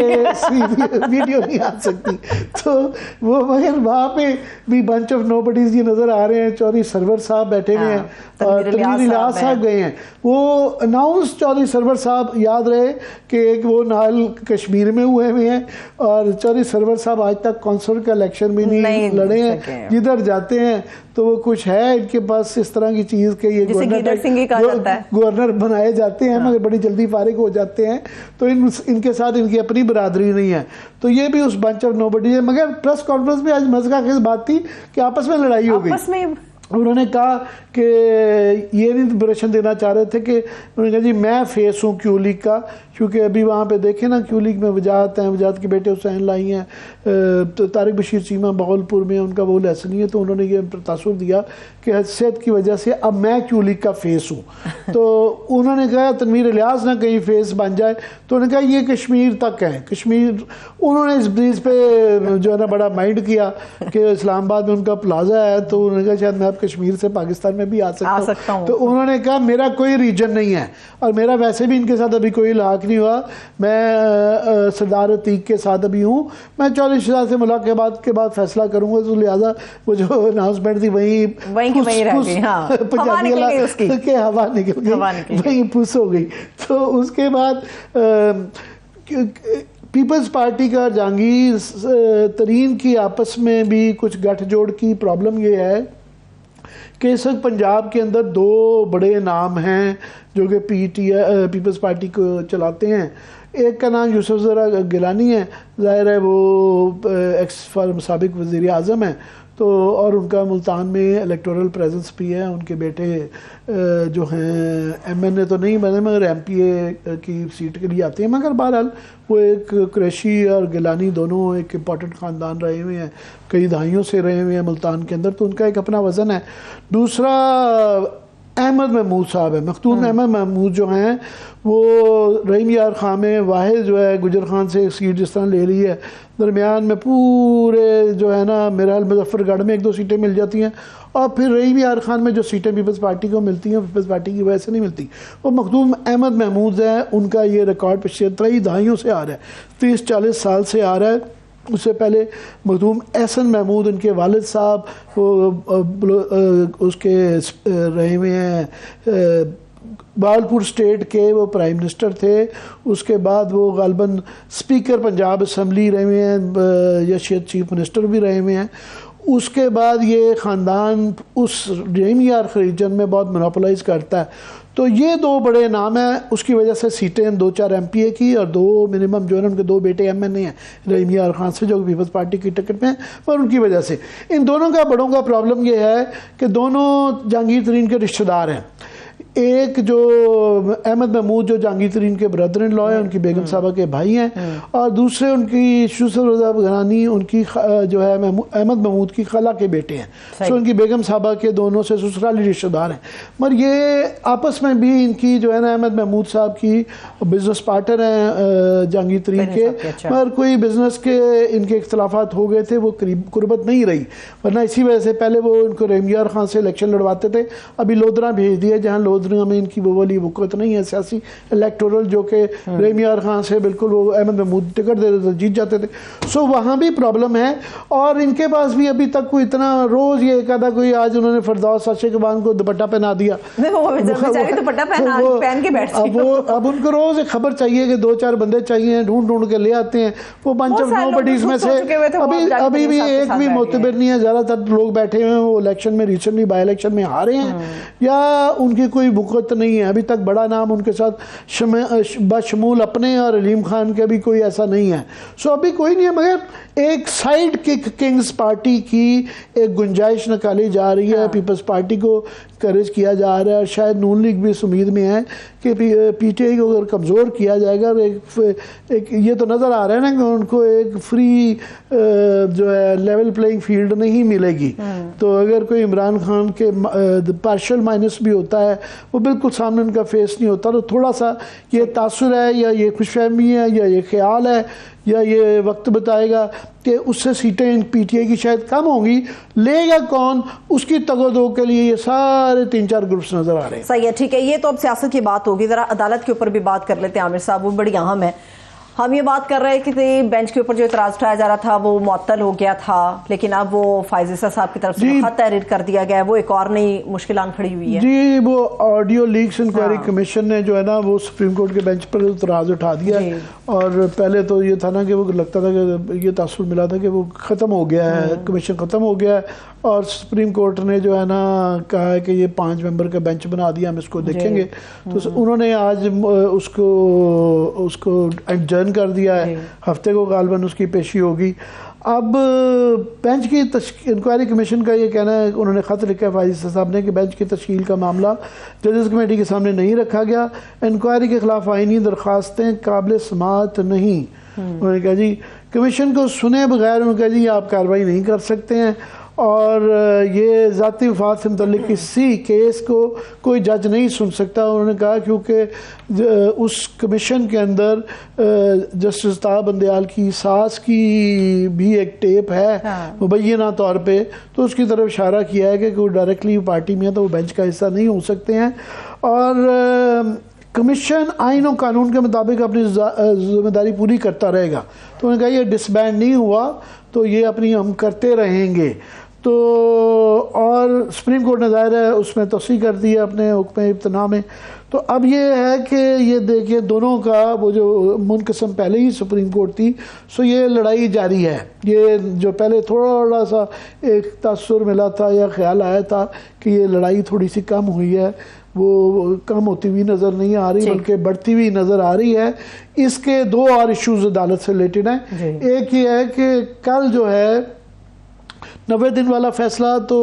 S2: ویڈیو نہیں آ سکتی. تو وہ مگر وہاں پہ بھی بنچ آف نو بڈیز یہ نظر آ رہے ہیں. چودھری سرور صاحب بیٹھے ہوئے ہیں, اور تنویر الیاس صاحب گئے ہیں. وہ اناؤنس چودھری سرور صاحب, یاد رہے کہ ایک وہ نال کشمیر میں ہوئے ہیں, اور چودھری سرور صاحب آج تک کونسل کا الیکشن بھی نہیں لڑے ہیں. جدھر جاتے ہیں تو وہ کچھ ہے ان کے پاس اس طرح کی چیز کہ یہ گورنر بنائے جاتے ہیں, مگر بڑی جلدی فارغ ہو جاتے ہیں. تو ان کے ساتھ ان کی اپنی برادری نہیں ہے. تو یہ بھی اس بنچ آف نو بڈی ہے. مگر پریس کانفرنس میں آج مزہ خیز بات تھی کہ آپس میں لڑائی ہو گئی. انہوں نے کہا کہ یہ نہیں برشن دینا چاہ رہے تھے کہ انہوں نے کہا جی میں فیس ہوں کیو لیگ کا, کیونکہ ابھی وہاں پہ دیکھیں نا کیو لیگ میں وجاہت ہیں, وجاہت کے بیٹے حسین لائی ہیں, طارق بشیر چیمہ بغلپور میں ان کا وہ لیسن نہیں ہے. تو انہوں نے یہ تاثر دیا کہ حیثیت کی وجہ سے اب میں کیو لیگ کا فیس ہوں. تو انہوں نے کہا تنویر الیاس نہ کہیں فیس بن جائے. تو انہوں نے کہا یہ کشمیر تک ہے, کشمیر. انہوں نے اس بریز پہ جو ہے نا بڑا مائنڈ کیا کہ اسلام آباد میں ان کا پلازا ہے, تو انہوں نے کہا شاید میں اب کشمیر سے پاکستان میں بھی آ سکتا ہوں. تو انہوں نے کہا میرا کوئی ریجن نہیں ہے, اور میرا ویسے بھی ان کے ساتھ ابھی کوئی لاحق نہیں ہوا. میں سردار عتیق کے ساتھ ابھی ہوں. میں چودھری شہزاد سے ملاقات کے بعد فیصلہ کروں گا. تو لہٰذا وہ جو اناؤنسمنٹ تھی وہیں
S1: رہ گئی, ہوا
S2: نکل گئی, وہیں پھس ہو گئی. تو اس کے بعد پیپلز پارٹی کا جہانگیر ترین کی آپس میں بھی کچھ گٹھ جوڑ کی پرابلم یہ ہے کہ اس وقت پنجاب کے اندر 2 بڑے نام ہیں جو کہ پیپلز پارٹی کو چلاتے ہیں. ایک کا نام یوسف زرا گیلانی ہے، ظاہر ہے وہ ایکس سابق وزیر اعظم ہیں، تو اور ان کا ملتان میں الیکٹورل پریزنس بھی ہے. ان کے بیٹے جو ہیں ایم این اے تو نہیں بنے مگر ایم پی اے کی سیٹ کے لیے آتے ہیں، مگر بہرحال وہ ایک قریشی اور گیلانی دونوں ایک امپورٹنٹ خاندان رہے ہوئے ہیں، کئی دہائیوں سے رہے ہوئے ہیں ملتان کے اندر، تو ان کا ایک اپنا وزن ہے. دوسرا احمد محمود صاحب ہے. مختوم احمد محمود جو ہیں وہ رحیم یار خان میں واحد جو ہے گجر خان سے ایک سیٹ جس طرح لے لی ہے، درمیان میں پورے جو ہے نا میرا مظفر گڑھ میں 1-2 سیٹیں مل جاتی ہیں، اور پھر رحیم یار خان میں جو سیٹیں پیپلز پارٹی کو ملتی ہیں پیپلز پارٹی کی وجہ سے نہیں ملتی. وہ مختوم احمد محمود ہے، ان کا یہ ریکارڈ پچھلے 3 دہائیوں سے آ رہا ہے، 30-40 سال سے آ رہا ہے. اس سے پہلے مخدوم احسن محمود ان کے والد صاحب اس کے رہے ہوئے ہیں بہاولپور اسٹیٹ کے، وہ پرائم منسٹر تھے. اس کے بعد وہ غالباً اسپیکر پنجاب اسمبلی رہے ہوئے ہیں یا شاید چیف منسٹر بھی رہے ہوئے ہیں. اس کے بعد یہ خاندان اس رحیم یار ریجن میں بہت مونوپلائز کرتا ہے. تو یہ 2 بڑے نام ہیں، اس کی وجہ سے سیٹیں 2-4 ایم پی اے کی اور 2 منیمم جو ہے ان کے 2 بیٹے ایم این اے ہیں رحیم یار خان سے جو پیپلز پارٹی کی ٹکٹ میں ہیں، پر ان کی وجہ سے ان دونوں کا بڑوں کا پرابلم یہ ہے کہ دونوں جہانگیر ترین کے رشتہ دار ہیں. ایک جو احمد محمود جو جہانگیر ترین کے برادر ان لا ہیں، ان کی بیگم صاحبہ کے بھائی ہیں، اور دوسرے ان کی یوسف رضا گیلانی ان کی جو ہے احمد محمود کی خالہ کے بیٹے ہیں، سو ان کی بیگم صاحبہ کے دونوں سے سسرالی رشتہ دار ہیں. مگر یہ آپس میں بھی ان کی جو ہے نا احمد محمود صاحب کی بزنس پارٹنر ہیں جہانگیر ترین کے، مگر کوئی بزنس کے ان کے اختلافات ہو گئے تھے، وہ قربت نہیں رہی. ورنہ اسی وجہ سے پہلے وہ ان کو رحیم یار خان سے الیکشن لڑواتے تھے، ابھی لودھرا بھیج دیا جہاں لودھرا میں ان کی وہ والی وقت نہیں ہے سیاسی الیکٹورل، جو کہ رحیم یار خان سے بالکل وہ احمد محمود ٹکٹ دے دیتے جیت جاتے تھے. سو وہاں بھی پرابلم ہے. اور ان کے پاس بھی ابھی تک کوئی اتنا روز یہ کہا تھا کوئی آج انہوں نے فردوس شاشقبان کو دوپٹہ پہنا دیا، اب ان کو روز ایک خبر چاہیے کہ 2-4 بندے چاہیے، ڈھونڈ کے لے آتے ہیں. وہ بنچ آف نو بڈیز میں سے ابھی بھی ایک بھی معتبر نہیں ہے. زیادہ تر لوگ بیٹھے ہوئے ہیں وہ الیکشن میں ریسنٹلی بائی الیکشن میں ہارے ہیں، یا ان کی کوئی بقت نہیں ہے. ابھی تک بڑا نام ان کے ساتھ بشمول اپنے اور علیم خان کے بھی کوئی ایسا نہیں ہے. سو ابھی کوئی نہیں ہے، مگر ایک سائیڈ کک کنگز پارٹی کی ایک گنجائش نکالی جا رہی ہے. پیپلز پارٹی کو کریج کیا جا رہا ہے، اور شاید نون لیگ بھی اس امید میں ہے کہ پی ٹی آئی کو اگر کمزور کیا جائے گا، ایک یہ تو نظر آ رہا ہے نا کہ ان کو ایک فری جو ہے لیول پلینگ فیلڈ نہیں ملے گی. تو اگر کوئی عمران خان کے پارشل مائنس بھی ہوتا ہے، وہ بالکل سامنے ان کا فیس نہیں ہوتا، تو تھوڑا سا یہ تاثر ہے یا یہ خوش فہمی ہے یا یہ خیال ہے یا یہ وقت بتائے گا کہ اس سے سیٹیں پی ٹی آئی کی شاید کم ہوں گی. لے گا کون، اس کی تگ و دو کے لیے یہ سارے 3-4 گروپس نظر آ رہے ہیں.
S1: صحیح ہے، ٹھیک ہے. یہ تو اب سیاست کی بات ہوگی، ذرا عدالت کے اوپر بھی بات کر لیتے ہیں عامر صاحب، وہ بڑی اہم ہے. ہم یہ بات کر رہے کہ بینچ کے اوپر جو اعتراض اٹھایا جا رہا تھا وہ معطل ہو گیا تھا، لیکن اب وہ فائز عیسیٰ صاحب کی طرف سے خط تحریر کر دیا گیا ہے، وہ ایک اور نئی مشکلات کھڑی ہوئی ہے.
S2: جی وہ آڈیو لیکس انکوائری کمیشن نے جو ہے نا وہ سپریم کورٹ کے بینچ پر اعتراض اٹھا دیا ہے. اور پہلے تو یہ تھا نا کہ وہ لگتا تھا کہ یہ تاثر ملا تھا کہ وہ ختم ہو گیا ہے، کمیشن ختم ہو گیا ہے، اور سپریم کورٹ نے جو ہے نا کہا ہے کہ یہ 5 ممبر کا بینچ بنا دیا، ہم اس کو دیکھیں گے. تو انہوں نے آج اس کو ایڈجرن کر دیا ہے، ہفتے کو غالباً اس کی پیشی ہوگی. اب بینچ کی انکوائری کمیشن کا یہ کہنا ہے، انہوں نے خط لکھا ہے فائز صاحب نے کہ بینچ کی تشکیل کا معاملہ ججز کمیٹی کے سامنے نہیں رکھا گیا، انکوائری کے خلاف آئینی درخواستیں قابل سماعت نہیں. انہوں نے کہا جی کمیشن کو سنے بغیر انہوں نے کہا جی آپ کارروائی نہیں کر سکتے ہیں، اور یہ ذاتی وفات سے متعلق کسی کیس کو کوئی جج نہیں سن سکتا. انہوں نے کہا کیونکہ اس کمیشن کے اندر جسٹس طاہر بندیال کی ساس کی بھی ایک ٹیپ ہے مبینہ طور پہ، تو اس کی طرف اشارہ کیا ہے کہ کوئی ڈائریکٹلی پارٹی میں ہے تو وہ بینچ کا حصہ نہیں ہو سکتے ہیں. اور کمیشن آئین و قانون کے مطابق اپنی ذمہ داری پوری کرتا رہے گا. تو انہوں نے کہا یہ ڈس بینڈ نہیں ہوا تو یہ اپنی ہم کرتے رہیں گے. تو اور سپریم کورٹ نے ظاہر ہے اس میں توسیع کر دی ہے اپنے حکم ابتناء میں. تو اب یہ ہے کہ یہ دیکھیے دونوں کا وہ جو منقسم پہلے ہی سپریم کورٹ تھی، سو یہ لڑائی جاری ہے. یہ جو پہلے تھوڑا سا ایک تاثر ملا تھا یا خیال آیا تھا کہ یہ لڑائی تھوڑی سی کم ہوئی ہے، وہ کم ہوتی ہوئی نظر نہیں آ رہی بلکہ بڑھتی ہوئی نظر آ رہی ہے. اس کے دو اور ایشوز عدالت سے ریلیٹڈ ہیں. ایک یہ ہے کہ کل جو ہے 90 دن والا فیصلہ تو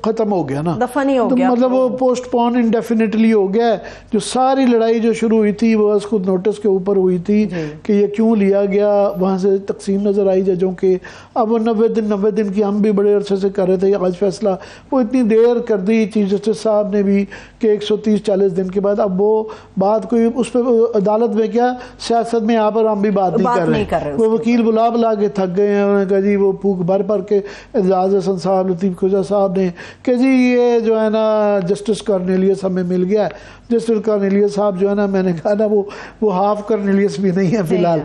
S2: ختم ہو گیا نا،
S1: دفع نہیں ہو گیا،
S2: مطلب وہ پوسٹ پون انڈیفینیٹلی ہو گیا ہے. جو ساری لڑائی جو شروع ہوئی تھی وہ اس خود نوٹس کے اوپر ہوئی تھی کہ یہ کیوں لیا گیا، وہاں سے تقسیم نظر آئی ججوں کے. اب وہ 90 دن کی ہم بھی بڑے عرصے سے کر رہے تھے آج فیصلہ، وہ اتنی دیر کر دی چیف جسٹس صاحب نے بھی کہ 130-40 دن کے بعد. اب وہ بات کوئی اس پہ عدالت میں کیا سیاست میں یہاں پر ہم بھی بات نہیں کر رہے. وہ وکیل بلا کے تھک گئے ہیں، انہوں نے کہا جی وہ پھوک بھر کے اعزاز حسن صاحب، لطیف کھوجا صاحب نے کہ جی یہ جو ہے نا جسٹس کارنیلیس ہمیں مل گیا. جسٹس کارنیلیس صاحب جو ہے نا، میں نے کہا نا وہ ہاف کارنیلیس بھی نہیں ہے فی الحال،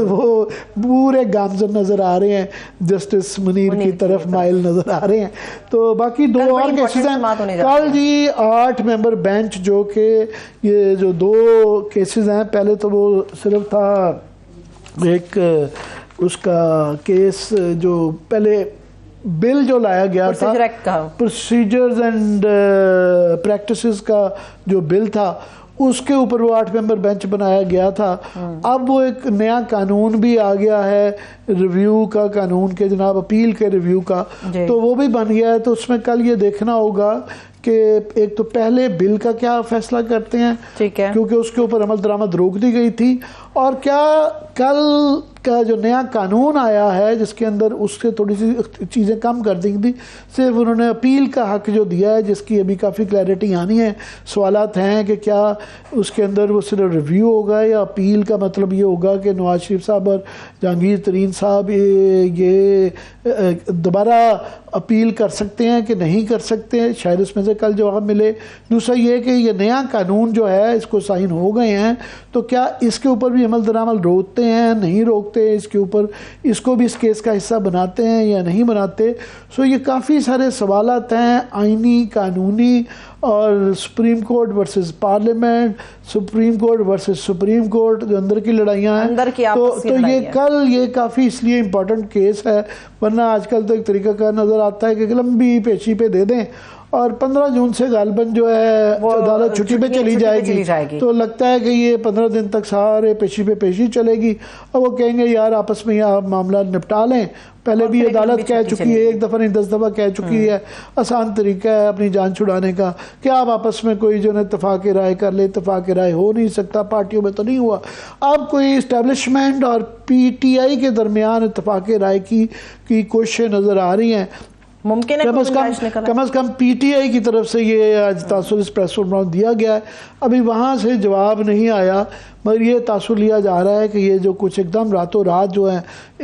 S2: وہ پورے گامزن نظر آ رہے ہیں، جسٹس منیر کی طرف مائل نظر آ رہے ہیں. تو باقی دو اور کیسز ہیں کل جی 8 ممبر بینچ، جو کہ یہ جو 2 کیسز ہیں، پہلے تو وہ صرف تھا ایک اس کا کیس جو پہلے بل جو لایا گیا تھا پروسیجرز اینڈ پریکٹسز کا جو بل تھا، اس کے اوپر وہ 8 ممبر بینچ بنایا گیا تھا. اب وہ ایک نیا قانون بھی آ گیا ہے ریویو کا قانون کے جناب اپیل کے ریویو کا، تو وہ بھی بن گیا ہے. تو اس میں کل یہ دیکھنا ہوگا کہ ایک تو پہلے بل کا کیا فیصلہ کرتے ہیں کیونکہ اس کے اوپر عمل درآمد روک دی گئی تھی، اور کیا کل کا جو نیا قانون آیا ہے جس کے اندر اس سے تھوڑی سی چیزیں کم کر دی تھی، صرف انہوں نے اپیل کا حق جو دیا ہے جس کی ابھی کافی کلیئرٹی آنی ہے. سوالات ہیں کہ کیا اس کے اندر وہ صرف ریویو ہوگا یا اپیل کا مطلب یہ ہوگا کہ نواز شریف صاحب اور جہانگیر ترین صاحب یہ دوبارہ اپیل کر سکتے ہیں کہ نہیں کر سکتے ہیں. شاید اس میں سے کل جواب ملے. دوسرا یہ کہ یہ نیا قانون جو ہے اس کو سائن ہو گئے ہیں، تو کیا اس کے اوپر بھی عمل درآمد روکتے ہیں نہیں روکتے، اس کے اوپر اس کو بھی اس کیس کا حصہ بناتے ہیں یا نہیں بناتے. سو یہ کافی سارے سوالات ہیں آئینی قانونی، اور supreme court versus parliament, supreme court versus supreme court جو اندر کی لڑائیاں ہیں. تو یہ کل یہ کافی اس لیے امپورٹنٹ کیس ہے، ورنہ آج کل تو ایک طریقہ کا نظر آتا ہے کہ لمبی پیشی پہ دے دیں اور 15 جون سے غالباً جو ہے عدالت چھٹی پہ چلی جائے گی. تو لگتا ہے کہ یہ 15 دن تک سارے پیشی پہ پیشی چلے گی، اور وہ کہیں گے یار آپس میں یہ معاملہ نپٹا لیں. پہلے بھی عدالت کہہ چکی ہے، 1 دفعہ نہیں 10 دفعہ کہہ چکی ہے، آسان طریقہ ہے اپنی جان چھڑانے کا کہ آپ آپس میں کوئی جو ہے اتفاق رائے کر لے. اتفاق رائے ہو نہیں سکتا، پارٹیوں میں تو نہیں ہوا. اب کوئی اسٹیبلشمنٹ اور پی ٹی آئی کے درمیان اتفاق رائے کی کوششیں نظر آ رہی ہیں.
S1: ممکن ہے
S2: کم از کم پی ٹی آئی کی طرف سے یہ آج تاثر اس پریس کانفرنس دیا گیا ہے. ابھی وہاں سے جواب نہیں آیا، مگر یہ تاثر لیا جا رہا ہے کہ یہ جو کچھ ایک دم راتوں رات جو ہے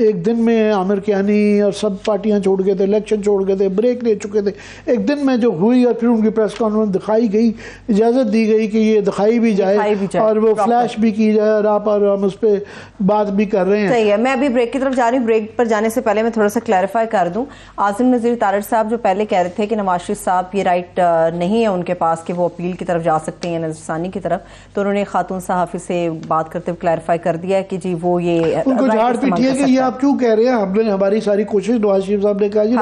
S2: ایک دن میں عامر کیانی اور سب پارٹیاں چھوڑ گئے تھے، الیکشن چھوڑ گئے تھے، بریک لے چکے تھے، ایک دن میں جو ہوئی اور پھر ان کی پریس کانفرنس دکھائی گئی، اجازت دی گئی کہ یہ دکھائی بھی جائے اور وہ فلیش بھی کی جائے، اور آپ اور ہم اس پہ بات بھی کر رہے ہیں.
S1: صحیح ہے. میں ابھی بریک کی طرف جا رہی ہوں. بریک پر جانے سے پہلے میں تھوڑا سا کلیریفائی کر دوں. عاصم نذیر تارڑ صاحب جو پہلے کہہ رہے تھے کہ نواز شریف صاحب یہ رائٹ نہیں ہے ان کے پاس کہ وہ اپیل کی طرف جا سکتے ہیں نظر ثانی کی طرف، تو انہوں نے خاتون صحافی سے بات کرتے ہوئے کلیریفائی کر دیا کہ جی وہ یہ
S2: ان کو جھاڑ پیٹی ہے کہ یہ آپ کیوں کہہ رہے ہیں. ہم نے ہماری ساری کوشش، نواز شریف صاحب نے کہا جی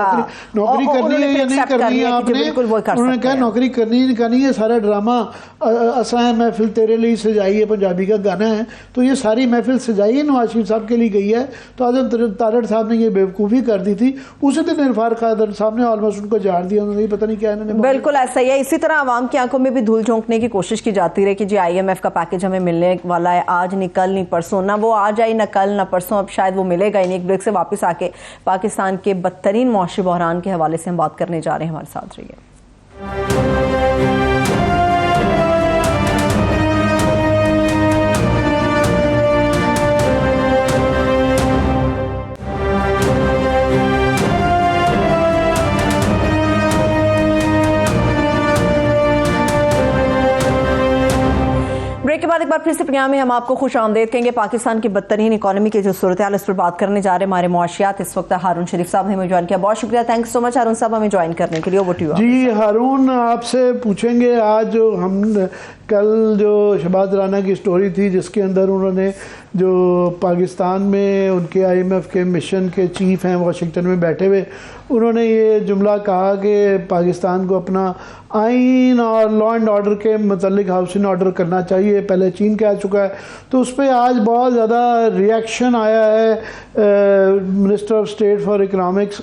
S2: نوکری کرنی ہے یا نہیں کرنی ہے آپ نے، انہوں نے کہا نوکری کرنی ہے نہیں کرنی ہے. سارا ڈرامہ اساں محفل تیرے لیے سجائی ہے پنجابی کا گانا ہے، تو یہ ساری محفل سجائی ہے نواز شریف صاحب کے لیے گئی ہے. تو عاصم تارڑ صاحب نے یہ بیوقوفی کر دی تھی. اسی دن عرفان قادر صاحب نے آلموسٹ ان کو جھاڑ دیا، انہوں نے پتہ نہیں کیا انہوں نے.
S1: بالکل ایسا ہی ہے. اسی طرح عوام کی آنکھوں میں بھی دھول جھونکنے کی کوشش کی جاتی رہی کہ جی IMF کا پیکج ہمیں ملنے والا ہے، آج نہیں کل نہیں پرسوں، نہ وہ آج آئی نہ کل نہ پرسوں، اب شاید وہ ملے گا ہی نہیں. ایک بریک سے واپس آ کے پاکستان کے بدترین معاشی بحران کے حوالے سے ہم بات کرنے جا رہے ہیں. ہمارے ساتھ رہیے. بریک کے بعد ایک بار پھر سے پروگرام میں ہم آپ کو خوش آمدید کہیں گے. پاکستان کی بدترین اکانومی کی جو صورتحال اس پر بات کرنے جا رہے ہیں ہمارے معاشیات. اس وقت ہارون شریف صاحب نے ہمیں جوائن کیا. بہت شکریہ, تھینک سو مچ ہارون صاحب ہمیں جوائن کرنے کے لیے. Over to you.
S2: جی ہارون, آپ سے پوچھیں گے آج جو ہم کل جو شہباز رانا کی سٹوری تھی جس کے اندر انہوں نے جو پاکستان میں ان کے آئی ایم ایف کے مشن کے چیف ہیں واشنگٹن میں بیٹھے ہوئے, انہوں نے یہ جملہ کہا کہ پاکستان کو اپنا آئین اور لا اینڈ آرڈر کے متعلق ہاؤسنگ آرڈر کرنا چاہیے, پہلے چین کہہ چکا ہے. تو اس پہ آج بہت زیادہ ریئیکشن آیا ہے. Minister of state for economics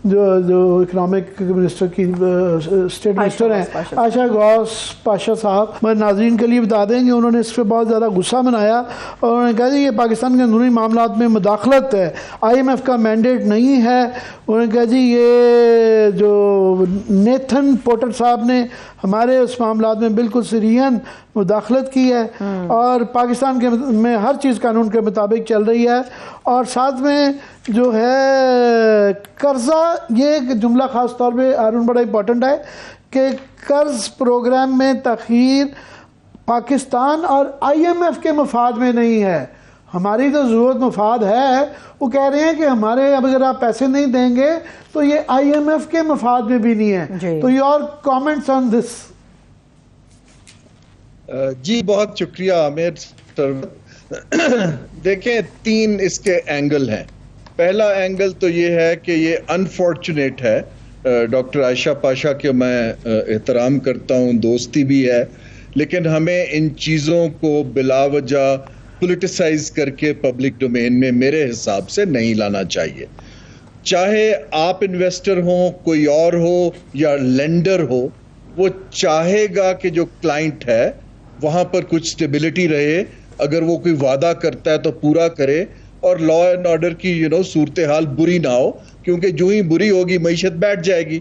S2: جو اکنامک منسٹر کی اسٹیٹ منسٹر ہیں عائشہ غوث پاشا صاحب, میں ناظرین کے لیے بتا دیں کہ انہوں نے اس پہ بہت زیادہ غصہ منایا اور انہوں نے کہا جی یہ پاکستان کے اندرونی معاملات میں مداخلت ہے, آئی ایم ایف کا مینڈیٹ نہیں ہے. انہوں نے کہا جی یہ جو نیتھن پورٹر صاحب نے ہمارے اس معاملات میں بالکل سریحاً مداخلت کی ہے اور پاکستان کے میں ہر چیز قانون کے مطابق چل رہی ہے. اور ساتھ میں جو ہے قرضہ, یہ جملہ خاص طور پہ ہارون بڑا امپورٹنٹ ہے کہ قرض پروگرام میں تاخیر پاکستان اور آئی ایم ایف کے مفاد میں نہیں ہے, ہماری تو ضرورت مفاد ہے. وہ کہہ رہے ہیں کہ ہمارے اب اگر آپ پیسے نہیں دیں گے تو یہ آئی ایم ایف کے مفاد میں بھی نہیں ہے. تو یور کامنٹس آن دس.
S3: جی بہت شکریہ عامر. دیکھیں تین اس کے اینگل ہیں. پہلا اینگل تو یہ ہے کہ یہ انفارچونیٹ ہے, ڈاکٹر عائشہ پاشا کے میں احترام کرتا ہوں, دوستی بھی ہے, لیکن ہمیں ان چیزوں کو بلا وجہ پولیٹیسائز کر کے پبلک ڈومین میں میرے حساب سے نہیں لانا چاہیے. چاہے آپ انویسٹر ہوں, کوئی اور ہو یا لینڈر ہو, وہ چاہے گا کہ جو کلائنٹ ہے وہاں پر کچھ سٹیبلٹی رہے, اگر وہ کوئی وعدہ کرتا ہے تو پورا کرے اور لا اینڈ آرڈر کی صورتحال بری نہ ہو, کیونکہ جو ہی بری ہوگی معیشت بیٹھ جائے گی.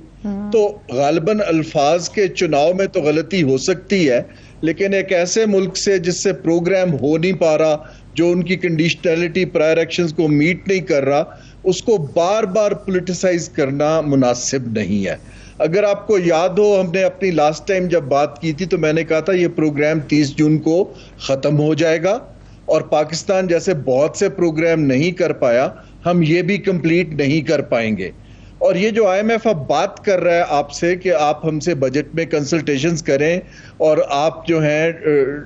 S3: تو غالباً الفاظ کے چناؤ میں تو غلطی ہو سکتی ہے, لیکن ایک ایسے ملک سے جس سے پروگرام ہو نہیں پا رہا, جو ان کی کنڈیشنلٹی پرائر ایکشنز کو میٹ نہیں کر رہا, اس کو بار بار پولیٹیسائز کرنا مناسب نہیں ہے. اگر آپ کو یاد ہو, ہم نے اپنی لاسٹ ٹائم جب بات کی تھی تو میں نے کہا تھا یہ پروگرام 30 جون کو ختم ہو جائے گا, اور پاکستان جیسے بہت سے پروگرام نہیں کر پایا, ہم یہ بھی کمپلیٹ نہیں کر پائیں گے. اور یہ جو آئی ایم ایف اب بات کر رہا ہے آپ سے کہ آپ ہم سے بجٹ میں کنسلٹیشنز کریں اور آپ جو ہیں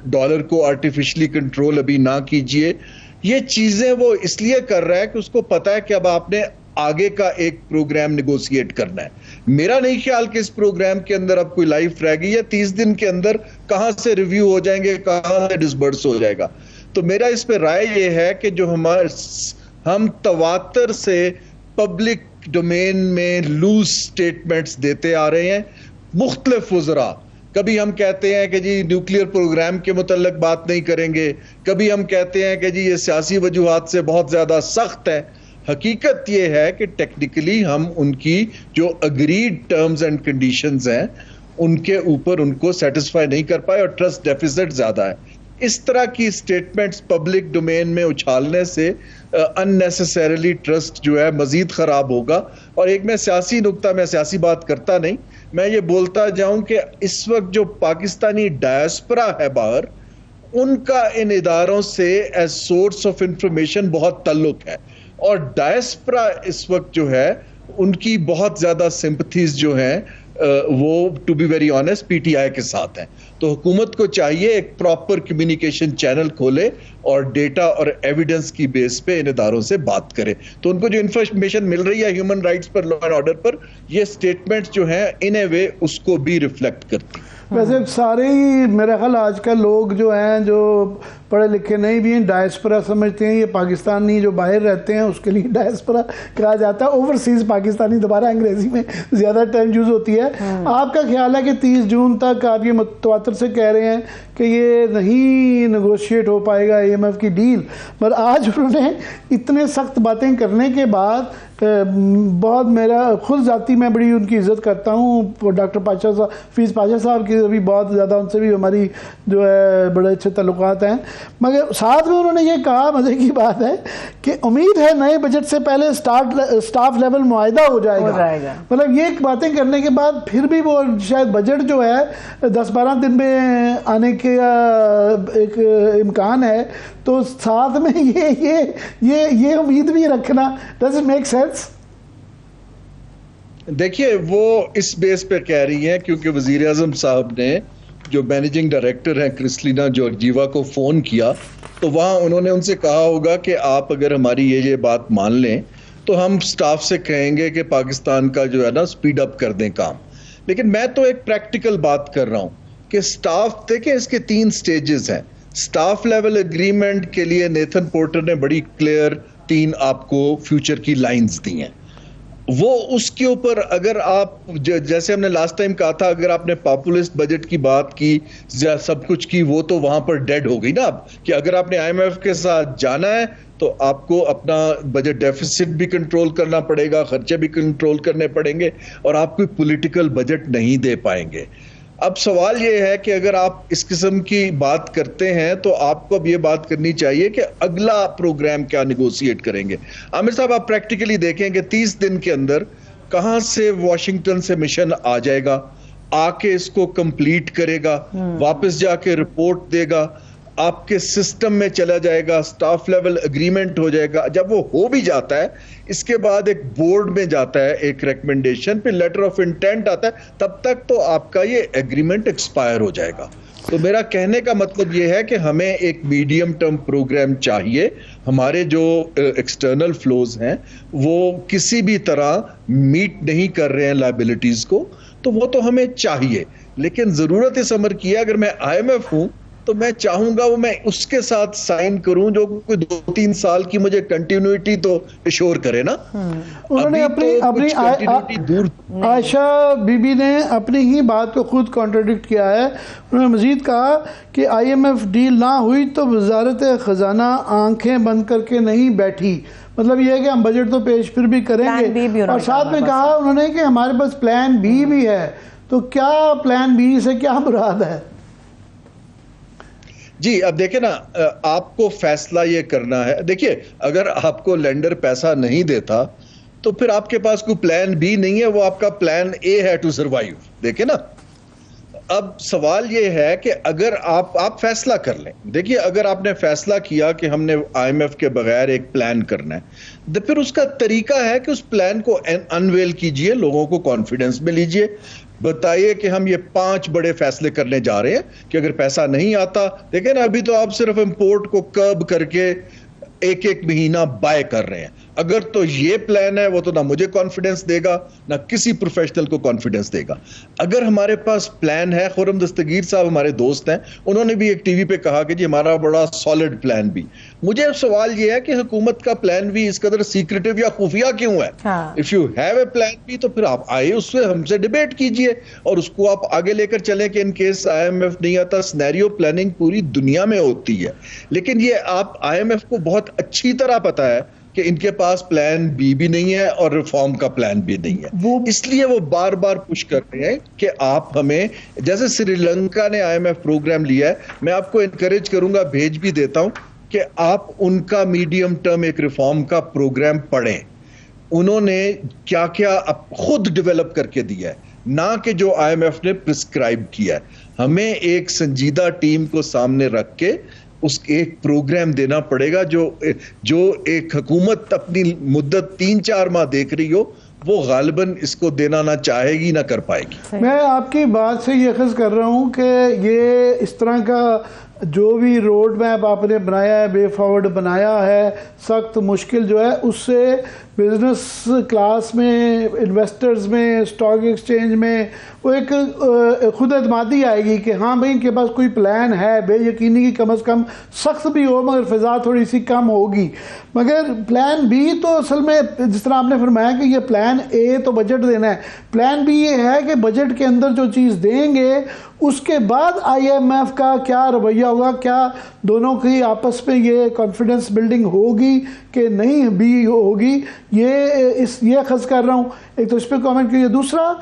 S3: ڈالر کو آرٹیفیشلی کنٹرول ابھی نہ کیجئے, یہ چیزیں وہ اس لیے کر رہا ہے کہ اس کو پتا ہے کہ اب آپ نے آگے کا ایک پروگرام نیگوشیٹ کرنا ہے. میرا نہیں خیال کہ اس پروگرام کے اندر اب کوئی لائف رہ گئی ہے. 30 دن کے اندر کہاں سے ریویو ہو جائیں گے, کہاں سے ڈسبرس ہو جائے گا. تو میرا اس پہ رائے یہ ہے کہ جو ہم تواتر سے پبلک ڈومین میں لوز سٹیٹمنٹس دیتے آ رہے ہیں مختلف وزراء, کبھی ہم کہتے ہیں کہ جی نیوکلیئر پروگرام کے متعلق بات نہیں کریں گے, کبھی ہم کہتے ہیں کہ جی یہ سیاسی وجوہات سے بہت زیادہ سخت ہے. حقیقت یہ ہے کہ ٹیکنیکلی ہم ان کی جو اگریڈ ٹرمز اینڈ کنڈیشنز ہیں ان کے اوپر ان کو سیٹسفائی نہیں کر پائے, اور ٹرسٹ ڈیفیسٹ زیادہ ہے. اس طرح کی سٹیٹمنٹس پبلک ڈومین میں اچھالنے سے اننیسیسریلی ٹرسٹ جو ہے مزید خراب ہوگا. اور ایک میں سیاسی نکتہ, میں سیاسی بات کرتا نہیں, میں یہ بولتا جاؤں کہ اس وقت جو پاکستانی ڈائسپرا ہے باہر, ان کا ان اداروں سے ایز سورس آف انفارمیشن بہت تعلق ہے, اور ڈائسپرا اس وقت جو ہے ان کی بہت زیادہ سمپتھیز جو ہیں وہ to be very honest P T I کے ساتھ ہیں. تو حکومت کو چاہیے ایک پراپر کمیونیکیشن چینل کھولے اور ڈیٹا اور ایویڈنس کی بیس پہ ان اداروں سے بات کرے. تو ان کو جو انفارمیشن مل رہی ہے ہیومن رائٹس پر, لا اینڈ آرڈر پر, یہ سٹیٹمنٹس جو ہیں ان اے وے اس کو بھی ریفلیکٹ کرتی.
S2: ویسے سارے ہی میرا خیال آج کل لوگ جو ہیں جو پڑھے لکھے نہیں بھی ہیں ڈائسپرا سمجھتے ہیں, یہ پاکستانی جو باہر رہتے ہیں اس کے لیے ڈائسپرا کہا جاتا ہے. اوورسیز پاکستانی دوبارہ انگریزی میں زیادہ ٹائم یوز ہوتی ہے. آپ کا خیال ہے کہ 30 جون تک آپ یہ متواتر سے کہہ رہے ہیں کہ یہ نہیں نیگوشیٹ ہو پائے گا آئی ایم ایف کی ڈیل, پر آج انہوں نے اتنے سخت باتیں کرنے کے بعد بہت میرا خود ذاتی میں بڑی ان کی عزت کرتا ہوں، ڈاکٹر پاشا صاحب، حفیظ پاشا صاحب کی بھی بہت زیادہ، ان سے بھی ہماری جو ہے بڑے اچھے تعلقات ہیں، مگر ساتھ میں انہوں نے یہ کہا، مزے کی بات ہے کہ امید ہے نئے بجٹ سے پہلے اسٹاف لیول معاہدہ ہو جائے گا. مطلب یہ باتیں کرنے کے بعد پھر بھی وہ شاید بجٹ جو ہے 10-12 دن میں آنے کا ایک امکان ہے، تو ساتھ میں یہ امید بھی رکھنا. Does it make sense?
S3: دیکھیے وہ اس بیس پہ کہہ رہی ہیں کیونکہ وزیر اعظم صاحب نے جو مینیجنگ ڈائریکٹر ہیں کرسلینا جورجیوا کو فون کیا، تو وہاں انہوں نے ان سے کہا ہوگا کہ آپ اگر ہماری یہ بات مان لیں تو ہم سٹاف سے کہیں گے کہ پاکستان کا جو ہے نا سپیڈ اپ کر دیں کام. لیکن میں تو ایک پریکٹیکل بات کر رہا ہوں کہ سٹاف دیکھیں اس کے 3 سٹیجز ہیں. سٹاف لیول اگریمنٹ کے لیے نیتھن پورٹر نے بڑی کلیئر 3 آپ کو فیوچر کی لائنز دی ہیں. وہ اس کے اوپر اگر آپ جیسے ہم نے لاسٹ ٹائم کہا تھا، اگر آپ نے پاپولسٹ بجٹ کی بات کی، سب کچھ کی، وہ تو وہاں پر ڈیڈ ہو گئی نا اب، کہ اگر آپ نے IMF کے ساتھ جانا ہے تو آپ کو اپنا بجٹ ڈیفیسٹ بھی کنٹرول کرنا پڑے گا، خرچے بھی کنٹرول کرنے پڑیں گے، اور آپ کوئی پولیٹیکل بجٹ نہیں دے پائیں گے. اب سوال یہ ہے کہ اگر آپ اس قسم کی بات کرتے ہیں تو آپ کو اب یہ بات کرنی چاہیے کہ اگلا پروگرام کیا نیگوشیٹ کریں گے. عامر صاحب آپ پریکٹیکلی دیکھیں کہ 30 دن کے اندر کہاں سے واشنگٹن سے مشن آ جائے گا، آ کے اس کو کمپلیٹ کرے گا، واپس جا کے رپورٹ دے گا، آپ کے سسٹم میں چلا جائے گا، سٹاف لیول اگریمنٹ ہو جائے گا. جب وہ ہو بھی جاتا ہے اس کے بعد ایک بورڈ میں جاتا ہے ایک ریکمنڈیشن، پھر لیٹر آف انٹینٹ آتا ہے، تب تک تو آپ کا یہ ایگریمنٹ ایکسپائر ہو جائے گا. تو میرا کہنے کا مطلب یہ ہے کہ ہمیں ایک میڈیم ٹرم پروگرام چاہیے. ہمارے جو ایکسٹرنل فلوز ہیں وہ کسی بھی طرح میٹ نہیں کر رہے ہیں لائبلٹیز کو، تو وہ تو ہمیں چاہیے. لیکن ضرورت اس امر کی ہے، اگر میں IMF ہوں تو میں چاہوں گا وہ میں اس کے ساتھ سائن کروں جو کوئی 2-3 سال کی مجھے کنٹینیوٹی تو ایشور کرے نا.
S2: انہوں نے اپنی عائشہ بی بی نے اپنی ہی بات کو خود کانٹرڈکٹ کیا ہے. انہوں نے مزید کہا کہ IMF ڈیل نہ ہوئی تو وزارت خزانہ آنکھیں بند کر کے نہیں بیٹھی. مطلب یہ ہے کہ ہم بجٹ تو پیش پھر بھی کریں گے، اور ساتھ میں کہا انہوں نے کہ ہمارے پاس پلان بی بھی ہے. تو کیا پلان بی سے کیا مراد ہے؟
S3: جی اب دیکھیں نا، آپ کو فیصلہ یہ کرنا ہے. دیکھیے اگر آپ کو لینڈر پیسہ نہیں دیتا تو پھر آپ کے پاس کوئی پلان بی نہیں ہے، وہ آپ کا پلان اے ہے ٹو سروائیو. دیکھیں نا، اب سوال یہ ہے کہ اگر آپ فیصلہ کر لیں. دیکھیے اگر آپ نے فیصلہ کیا کہ ہم نے IMF کے بغیر ایک پلان کرنا ہے، پھر اس کا طریقہ ہے کہ اس پلان کو انویل کیجئے، لوگوں کو کانفیڈنس میں لیجئے، بتائیے کہ ہم یہ 5 بڑے فیصلے کرنے جا رہے ہیں کہ اگر پیسہ نہیں آتا، دیکھیں نا ابھی تو آپ صرف امپورٹ کو کرب کر کے ایک مہینہ بائی کر رہے ہیں. اگر تو یہ پلان ہے وہ تو نہ مجھے کانفیڈنس دے گا نہ کسی پروفیشنل کو کانفیڈنس دے گا. اگر ہمارے پاس پلان ہے، خرم دستگیر صاحب ہمارے دوست ہیں، انہوں نے بھی ایک ٹی وی پہ کہا کہ جی ہمارا بڑا سالڈ پلان بھی. مجھے سوال یہ ہے کہ حکومت کا پلان بھی اس قدر سیکریٹو یا خفیہ کیوں ہے؟ If you have a plan بھی تو پھر آپ آئے اس سے ہم سے ڈیبیٹ کیجئے اور اس کو آپ آگے لے کر چلیں کہ ان کیس IMF نہیں آتا. سینیریو پلاننگ پوری دنیا میں ہوتی ہے، لیکن یہ آپ IMF کو بہت اچھی طرح پتا ہے کہ ان کے پاس پلان بی بھی نہیں ہے اور ریفارم کا پلان بھی نہیں ہے. اس لیے وہ بار بار پش کر رہے ہیں کہ آپ ہمیں، جیسے سری لنکا نے IMF پروگرام لیا ہے، میں آپ کو انکریج کروں گا، بھیج بھی دیتا ہوں کہ آپ ان کا میڈیم ٹرم ایک ریفارم کا پروگرام پڑھیں. انہوں نے کیا کیا خود ڈیولپ کر کے دیا ہے، نہ کہ جو IMF نے پرسکرائب کیا ہے. ہمیں ایک سنجیدہ ٹیم کو سامنے رکھ کے اس ایک پروگرام دینا پڑے گا جو ایک حکومت اپنی مدت 3-4 ماہ دیکھ رہی ہو، وہ غالباً اس کو دینا نہ چاہے گی نہ کر پائے گی.
S2: میں آپ کی بات سے یہ اخذ کر رہا ہوں کہ یہ اس طرح کا جو بھی روڈ میپ آپ نے بنایا ہے، وے فارورڈ بنایا ہے، سخت مشکل جو ہے، اس سے بزنس کلاس میں، انویسٹرز میں، اسٹاک ایکسچینج میں وہ ایک خود اعتمادی آئے گی کہ ہاں بھائی ان کے پاس کوئی پلان ہے، بے یقینی کی کم از کم سخت بھی ہو مگر فضا تھوڑی سی کم ہوگی. مگر پلان بی تو اصل میں جس طرح آپ نے فرمایا کہ یہ پلان پلان اے تو بجٹ دینا ہے, پلان بی یہ ہے کہ بجٹ کے اندر جو چیز دیں گے اس کے بعد آئی ایم ایف کا کیا رویہ ہوگا, کیا دونوں کی آپس میں یہ کانفیڈنس بلڈنگ ہوگی کہ نہیں بھی ہوگی, یہ خرچ کر رہا ہوں. ایک تو اس پہ کامنٹ کیجیے. دوسرا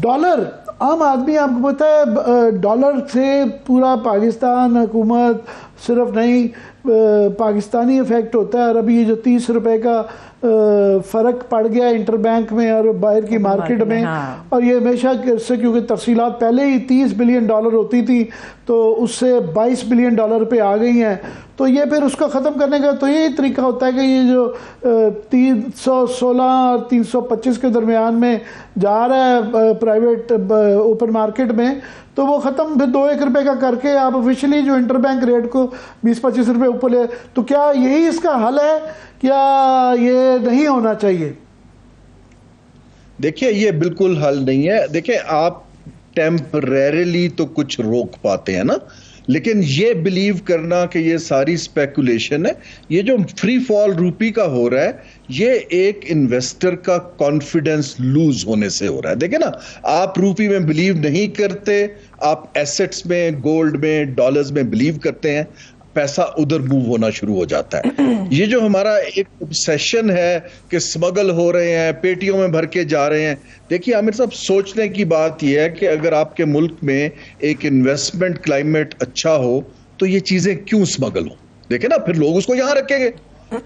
S2: ڈالر, عام آدمی آپ کو پتہ ہے ڈالر سے پورا پاکستان حکومت صرف نہیں پاکستانی افیکٹ ہوتا ہے, اور ابھی یہ جو 30 روپے کا فرق پڑ گیا انٹر بینک میں اور باہر کی مارکیٹ میں, اور یہ ہمیشہ سے کیونکہ تفصیلات پہلے ہی $30 بلین ہوتی تھی تو اس سے $22 بلین پہ آ گئی ہیں, تو یہ پھر اس کو ختم کرنے کا تو یہی طریقہ ہوتا ہے کہ یہ جو 316 اور 325 کے درمیان میں جا رہا ہے پرائیویٹ اوپن مارکیٹ میں, تو وہ ختم پھر 2-1 روپے کا کر کے آپ آفیشلی جو انٹر بینک ریٹ کو 20-25 روپے اوپر لے. تو کیا یہی اس کا حل ہے, کیا یہ نہیں ہونا چاہیے؟
S3: دیکھیں یہ بالکل حل نہیں ہے. دیکھیں آپ ٹیمپریریلی تو کچھ روک پاتے ہیں نا, لیکن یہ بلیو کرنا کہ یہ ساری اسپیکولیشن ہے, یہ جو فری فال روپی کا ہو رہا ہے یہ ایک انویسٹر کا کانفیڈنس لوز ہونے سے ہو رہا ہے. دیکھیں نا, آپ روپی میں بلیو نہیں کرتے, آپ ایسٹس میں, گولڈ میں, ڈالرز میں بلیو کرتے ہیں, پیسہ ادھر موو ہونا شروع ہو جاتا ہے. یہ جو ہمارا ایک obsession ہے کہ سمگل ہو رہے ہیں, پیٹیوں میں بھر کے جا رہے ہیں. دیکھیے عامر صاحب, سوچنے کی بات یہ ہے کہ اگر آپ کے ملک میں ایک انویسٹمنٹ کلائمیٹ اچھا ہو تو یہ چیزیں کیوں سمگل ہوں؟ دیکھیں نا, پھر لوگ اس کو یہاں رکھیں گے.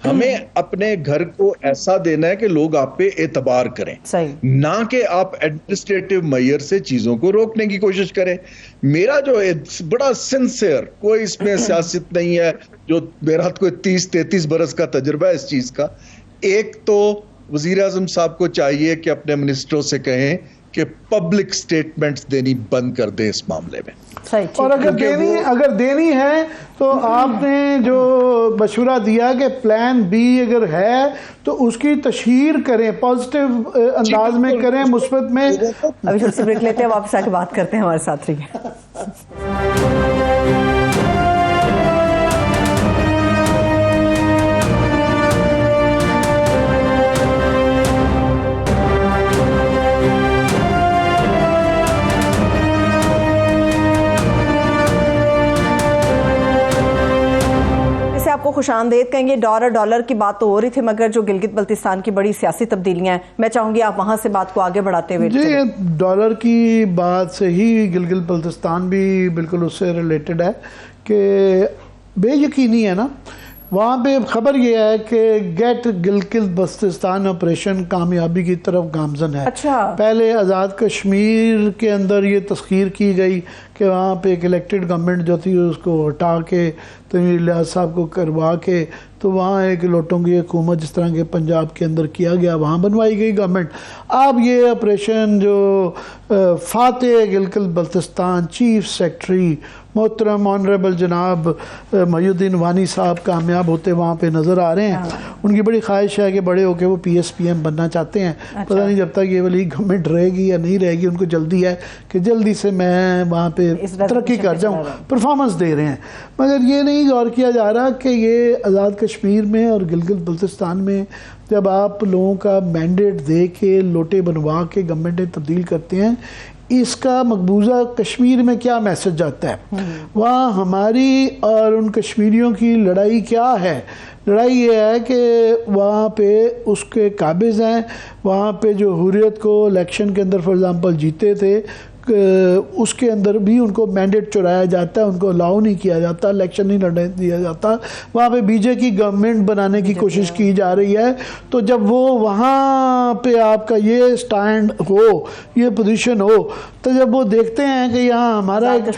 S3: ہمیں اپنے گھر کو ایسا دینا ہے کہ لوگ آپ پہ اعتبار کریں, نہ کہ آپ ایڈمنسٹریٹو میئر سے چیزوں کو روکنے کی کوشش کریں. میرا جو بڑا سنسیئر, کوئی اس میں سیاست نہیں ہے, جو میرا کوئی 30-33 برس کا تجربہ ہے اس چیز کا. ایک تو وزیر اعظم صاحب کو چاہیے کہ اپنے منسٹروں سے کہیں کہ پبلک سٹیٹمنٹس دینی بند کر دیں اس معاملے میں,
S2: اور اگر دینی ہے تو آپ نے جو مشورہ دیا کہ پلان بی اگر ہے تو اس کی تشہیر کریں, پازیٹیو انداز میں کریں, مثبت میں.
S1: ابھی چھوٹی سی بریک لیتے ہیں, واپس آ کے بات کرتے ہیں ہمارے ساتھ رہیے. آپ کو خوش آمدید کہیں گے. ڈالر کی بات تو ہو رہی تھی, مگر جو گلگت بلتستان کی بڑی سیاسی تبدیلیاں ہیں, میں چاہوں گی آپ وہاں سے بات کو آگے بڑھاتے ہوئے.
S2: جی, ڈالر کی بات سے ہی گلگت بلتستان بھی بالکل اس سے ریلیٹڈ ہے کہ بے یقینی ہے نا, وہاں پہ خبر یہ ہے کہ گیٹ گلگت بلتستان آپریشن کامیابی کی طرف گامزن ہے.
S1: اچھا,
S2: پہلے آزاد کشمیر کے اندر یہ تسخیر کی گئی کہ وہاں پہ ایک الیکٹڈ گورنمنٹ جو تھی اس کو ہٹا کے تنویر الیاس صاحب کو کروا کے تو وہاں ایک لوٹوں کی حکومت جس طرح کے پنجاب کے اندر کیا گیا وہاں بنوائی گئی گورنمنٹ. اب یہ آپریشن جو فاتح گلگت بلتستان چیف سیکرٹری محترم آنریبل جناب محی الدین وانی صاحب کامیاب ہوتے وہاں پہ نظر آ رہے ہیں. ان کی بڑی خواہش ہے کہ بڑے ہو کے وہ پی ایس پی ایم بننا چاہتے ہیں. پتہ نہیں جب تک یہ والی گورنمنٹ رہے گی یا نہیں رہے گی, ان کو جلدی ہے کہ جلدی سے میں وہاں پہ ترقی کر جاؤں, پرفارمنس دے رہے ہیں. مگر یہ نہیں غور کیا جا رہا کہ یہ آزاد کشمیر میں اور گلگت بلتستان میں جب آپ لوگوں کا مینڈیٹ دے کے لوٹے بنوا کے گورنمنٹیں تبدیل کرتے ہیں, اس کا مقبوضہ کشمیر میں کیا میسج جاتا ہے؟ وہاں ہماری اور ان کشمیریوں کی لڑائی کیا ہے؟ لڑائی یہ ہے کہ وہاں پہ اس کے قابض ہیں, وہاں پہ جو حریت کو الیکشن کے اندر فار ایگزامپل جیتے تھے اس کے اندر بھی ان کو مینڈیٹ چرایا جاتا ہے, ان کو الاؤ نہیں کیا جاتا, الیکشن نہیں لڑنے دیا جاتا. وہاں پہ بی جے کی گورنمنٹ بنانے کی کوشش کی جا رہی ہے. تو جب وہ وہاں پہ آپ کا یہ سٹینڈ ہو, یہ پوزیشن ہو, تو جب وہ دیکھتے ہیں کہ یہاں ہمارا ایک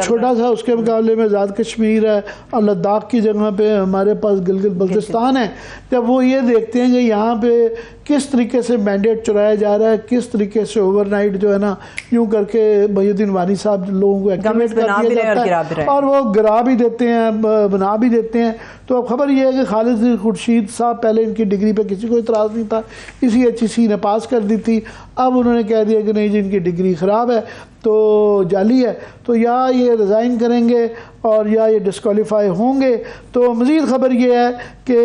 S2: چھوٹا سا اس کے مقابلے میں آزاد کشمیر ہے اور لداخ کی جگہ پہ ہمارے پاس گلگت بلتستان ہے, جب وہ یہ دیکھتے ہیں کہ یہاں پہ کس طریقے سے مینڈیٹ چرایا جا رہا ہے, کس طریقے سے اوور نائٹ جو ہے نا یوں کر کے محی الدین وانی صاحب لوگوں کو ایکٹیویٹ کر دیا جاتا ہے اور وہ گرا بھی دیتے ہیں, بنا بھی دیتے ہیں. تو اب خبر یہ ہے کہ خالد خورشید صاحب پہلے ان کی ڈگری پہ کسی کو اعتراض نہیں تھا, اسی HEC نے پاس کر دی تھی. اب انہوں نے کہہ دیا کہ نہیں جی ان کی ڈگری خراب ہے تو جعلی ہے, تو یا یہ ریزائن کریں گے اور یا یہ ڈسکوالیفائی ہوں گے. تو مزید خبر یہ ہے کہ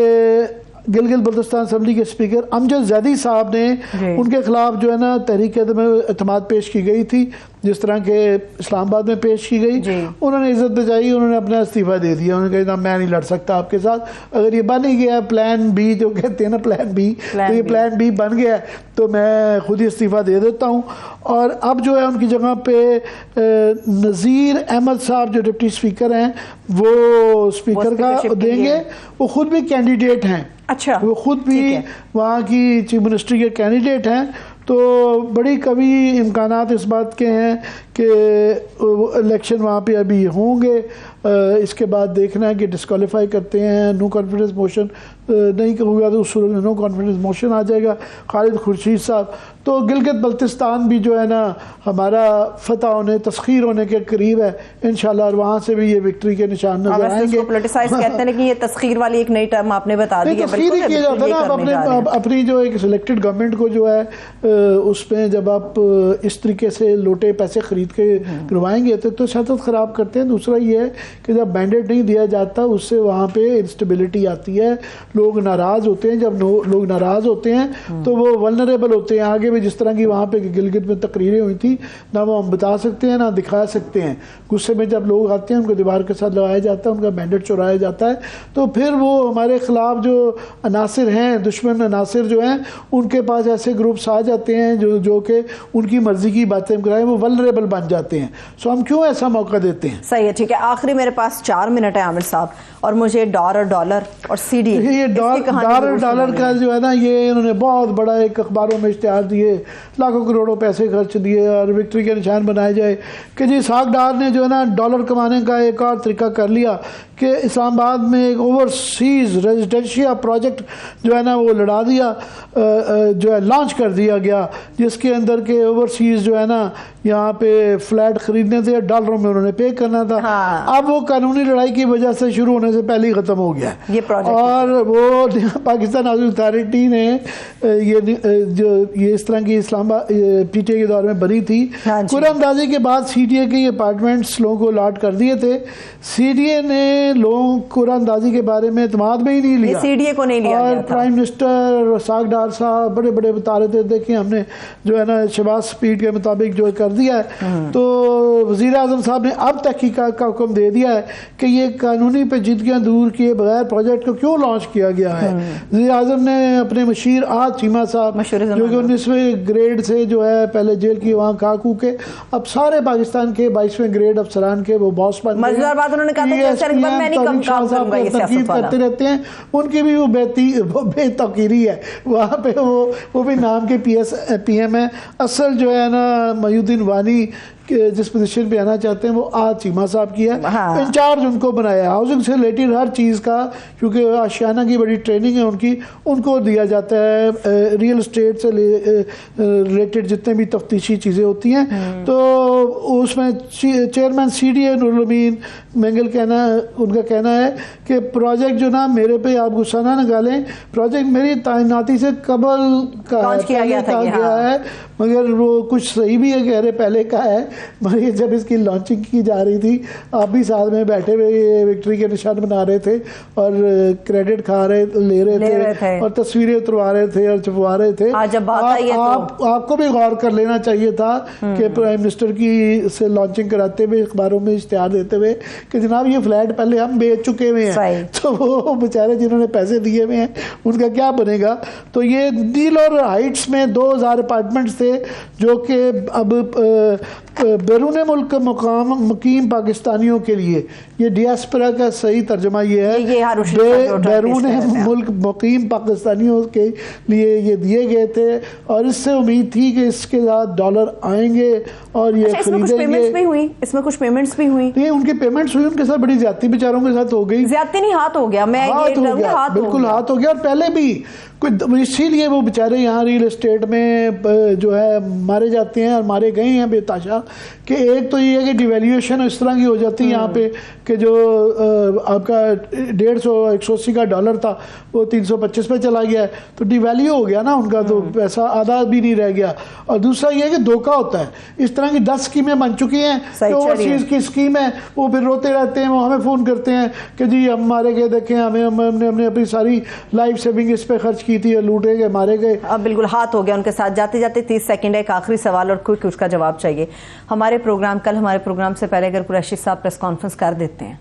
S2: گلگت بلتستان اسمبلی کے اسپیکر امجد زیدی صاحب نے ان کے خلاف جو ہے نا تحریک عدم اعتماد پیش کی گئی تھی، جس طرح کے اسلام آباد میں پیش کی گئی، انہوں نے عزت بجائی، انہوں نے اپنا استعفیٰ دے دیا، انہوں نے کہا میں نہیں لڑ سکتا آپ کے ساتھ، اگر یہ بن ہی گیا پلان بی جو کہتے ہیں نا پلان بی، تو یہ پلان بی بن گیا تو میں خود ہی استعفیٰ دے دیتا ہوں۔ اور اب جو ہے ان کی جگہ پہ نذیر احمد صاحب جو ڈپٹی اسپیکر ہیں وہ اسپیکر کا دیں گے، وہ خود بھی کینڈیڈیٹ ہیں،
S1: اچھا
S2: وہ خود بھی وہاں کی چیف منسٹری کے کینڈیڈیٹ ہیں، تو بڑی کبھی امکانات اس بات کے ہیں کہ الیکشن وہاں پہ ابھی ہوں گے، اس کے بعد دیکھنا ہے کہ ڈسکوالیفائی کرتے ہیں، نو کانفیڈنس موشن نہیں ہوگا تو اس صورت میں نو کانفیڈنس موشن آ جائے گا۔ خالد خورشید صاحب، تو گلگت بلتستان بھی جو ہے نا ہمارا فتح ہونے تسخیر ہونے کے قریب ہے انشاءاللہ، اور وہاں سے بھی یہ وکٹری کے نشان نظر آئیں گے۔
S1: پولیٹیسائز کہتے ہیں لیکن یہ تسخیر والی ایک نئی ٹرم آپ نے بتا دی ہے،
S2: تسخیر ہی کیا جاتا ہے نا، اپنی جو ایک سلیکٹڈ گورنمنٹ کو جو ہے اس میں جب آپ اس طریقے سے لوٹے پیسے خرید کے کروائیں گے تو سیاست خراب کرتے ہیں۔ دوسرا یہ ہے کہ جب مینڈیٹ نہیں دیا جاتا اس سے وہاں پہ انسٹیبلٹی آتی ہے، لوگ ناراض ہوتے ہیں، جب لوگ ناراض ہوتے ہیں تو وہ ولنریبل ہوتے ہیں، آگے بھی جس طرح کی وہاں پہ گلگت میں تقریریں ہوئی تھی نہ وہ ہم بتا سکتے ہیں نہ دکھا سکتے ہیں، غصے میں جب لوگ آتے ہیں ان کو دیوار کے ساتھ لگایا جاتا ہے، ان کا مینڈیٹ چرایا جاتا ہے، تو پھر وہ ہمارے خلاف جو عناصر ہیں، دشمن عناصر جو ہیں، ان کے پاس ایسے گروپس آ جاتے ہیں جو کہ ان کی مرضی کی باتیں کرائیں، وہ ولنریبل بن جاتے ہیں۔ سو ہم کیوں ایسا موقع دیتے ہیں؟
S1: صحیح ہے، ٹھیک ہے، آخری میرے پاس 4 منٹ ہے عامر صاحب، اور مجھے ڈالر اور سی ڈی،
S2: یہ ڈالر کا جو ہے نا یہ انہوں نے بہت بڑا ایک اخباروں میں اشتہار دیے، لاکھوں کروڑوں پیسے خرچ دیے اور وکٹری کے نشان بنائے جائے کہ جی اسحاق ڈار نے جو ہے نا ڈالر کمانے کا ایک اور طریقہ کر لیا کہ اسلام آباد میں ایک اوورسیز ریزیڈینشیا پروجیکٹ جو ہے نا وہ لڑا دیا، جو ہے لانچ کر دیا گیا، جس کے اندر کے اوورسیز جو ہے نا یہاں پہ فلیٹ خریدنے تھے، ڈالروں میں انہوں نے پے کرنا تھا۔ اب وہ قانونی لڑائی کی وجہ سے شروع ہونے سے پہلے ہی ختم ہو گیا اور وہ پاکستان ہاؤسنگ اتھارٹی نے یہ اس طرح کی اسلام پی ٹی اے کے دور میں بری تھی، قرعہ اندازی کے بعد سی ڈی اے کے یہ اپارٹمنٹس لوگوں کو الاٹ کر دیے تھے، سی ڈی اے نے لوگوں قرعہ اندازی کے بارے میں اعتماد میں ہی نہیں لیا،
S1: سی ڈی اے کو نہیں لیا،
S2: اور پرائم منسٹر اسحاق ڈار صاحب بڑے بڑے بتا رہے تھے دیکھیں ہم نے جو ہے نا شہباز سپیڈ کے مطابق جو کر دیا ہے، تو وزیر اعظم صاحب نے اب تحقیقات کا حکم دے دیا ہے کہ یہ قانونی پیچیدگیاں دور کیے بغیر پروجیکٹ کو کیوں لانچ کیا گیا ہے۔ وزیر اعظم نے اپنے مشیر آج چیمہ صاحب جو کہ 19ویں گریڈ سے جو ہے پہلے جیل کی وہاں کھاکو کے اب سارے پاکستان کے 22ویں گریڈ افسران کے وہ باس بن گئے، تنقید کرتے رہتے ہیں، ان کی بھی وہ بے توقیری ہے، وہاں پہ وہ بھی نام کے پی ایم ہے، اصل جو ہے نا محی الدین وانی جس پوزیشن پہ آنا چاہتے ہیں وہ آج چیمہ صاحب کی ہے، انچارج ان کو بنایا ہے ہاؤسنگ سے ریلیٹڈ ہر چیز کا، کیونکہ آشیانہ کی بڑی ٹریننگ ہے ان کو دیا جاتا ہے، ریئل اسٹیٹ سے ریلیٹڈ جتنے بھی تفتیشی چیزیں ہوتی ہیں، تو اس میں چیئرمین سی ڈی اے نور الامین مینگل ان کا کہنا ہے کہ پروجیکٹ جو نا میرے پہ آپ غصہ نہ نکالیں، پروجیکٹ میری تعیناتی سے قبل کا گیا ہے، مگر وہ کچھ صحیح بھی ہے کہہ رہے پہلے کا ہے، مگر جب اس کی لانچنگ کی جا رہی تھی آپ بھی ساتھ میں بیٹھے ہوئے وکٹری کے نشان بنا رہے تھے اور کریڈٹ کھا رہے لے رہے تھے اور تصویریں اتروا رہے تھے اور چھپوا رہے تھے۔ آپ کو بھی غور کر لینا چاہیے تھا کہ پرائم منسٹر کی سے لانچنگ کراتے ہوئے اخباروں میں اشتہار دیتے ہوئے کہ جناب یہ فلیٹ پہلے ہم بیچ چکے ہوئے ہیں، تو وہ بیچارے جنہوں نے پیسے دیے ہوئے ہیں ان کا کیا بنے گا۔ تو یہ نیل اور ہائٹس میں 2000 اپارٹمنٹس تھے جو کہ اب بیرون ملک مقیم پاکستانیوں کے لیے، یہ ڈیاسپورا کا صحیح ترجمہ یہ ہے، بیرون ملک مقیم پاکستانیوں کے لیے یہ دیے گئے تھے، اور اس سے امید تھی کہ اس کے ساتھ ڈالر آئیں گے اور یہ خریدیں گے۔
S1: اس میں کچھ پیمنٹس بھی ہوئی،
S2: ان کی پیمنٹس ہوئی، ان کے ساتھ بڑی زیادتی بیچاروں کے ساتھ ہو گئی،
S1: زیادتی نہیں ہاتھ ہو گیا،
S2: بالکل ہاتھ ہو گیا، اور پہلے بھی اسی لیے وہ بیچارے یہاں ریل اسٹیٹ میں جو ہے مارے جاتے ہیں اور مارے گئے ہیں بے تحاشا کہ ایک تو یہ ہے کہ ڈیویلیویشن اس طرح کی ہو جاتی ہے یہاں پہ کہ جو آپ کا 150 180 کا ڈالر تھا وہ 325 پہ چلا گیا ہے, تو ڈیویلیو ہو گیا نا ان کا, تو پیسہ آدھا بھی نہیں رہ گیا. اور دوسرا یہ ہے کہ دھوکہ ہوتا ہے. اس طرح کی 10 اسکیمیں بن چکی ہیں کہ اوورسیز کی اسکیم ہے, وہ پھر روتے رہتے ہیں, وہ ہمیں فون کرتے ہیں کہ جی ہم مارے گئے, دیکھیں ہم نے اپنی ساری لائف سیونگ اس پہ خرچ کی تھی, لوٹے گئے, مارے گئے.
S1: اب بالکل ہاتھ ہو گیا ان کے ساتھ. جاتے جاتے 30 سیکنڈ ایک آخری سوال اور کوئی اس کا جواب چاہیے. ہمارے پروگرام سے پہلے اگر قریشی صاحب پریس کانفرنس کر دیتے ہیں,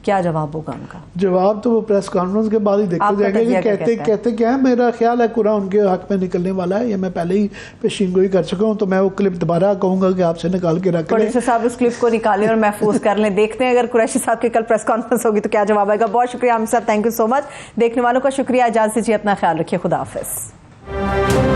S1: کیا جواب ہوگا ان کا؟
S2: جواب تو وہ پریس کانفرنس کے بعد ہی دیکھا جائے گا کہ کہتے کیا ہے. میرا خیال ہے قرآن ان کے حق میں نکلنے والا ہے, یہ میں پہلے ہی پیشین گوئی کر چکا ہوں, تو میں وہ کلپ دوبارہ کہوں گا کہ آپ سے نکال کے رکھ لیں.
S1: قریشی صاحب اس کلپ کو نکالیں اور محفوظ کر لیں. دیکھتے ہیں اگر قریشی صاحب کی کل پریس کانفرنس ہوگی تو کیا جواب آئے گا. بہت شکریہ عامر صاحب, تھینک یو سو مچ. دیکھنے والوں کا شکریہ, اجازت دیجیے, اپنا خیال رکھیے, خدا حافظ.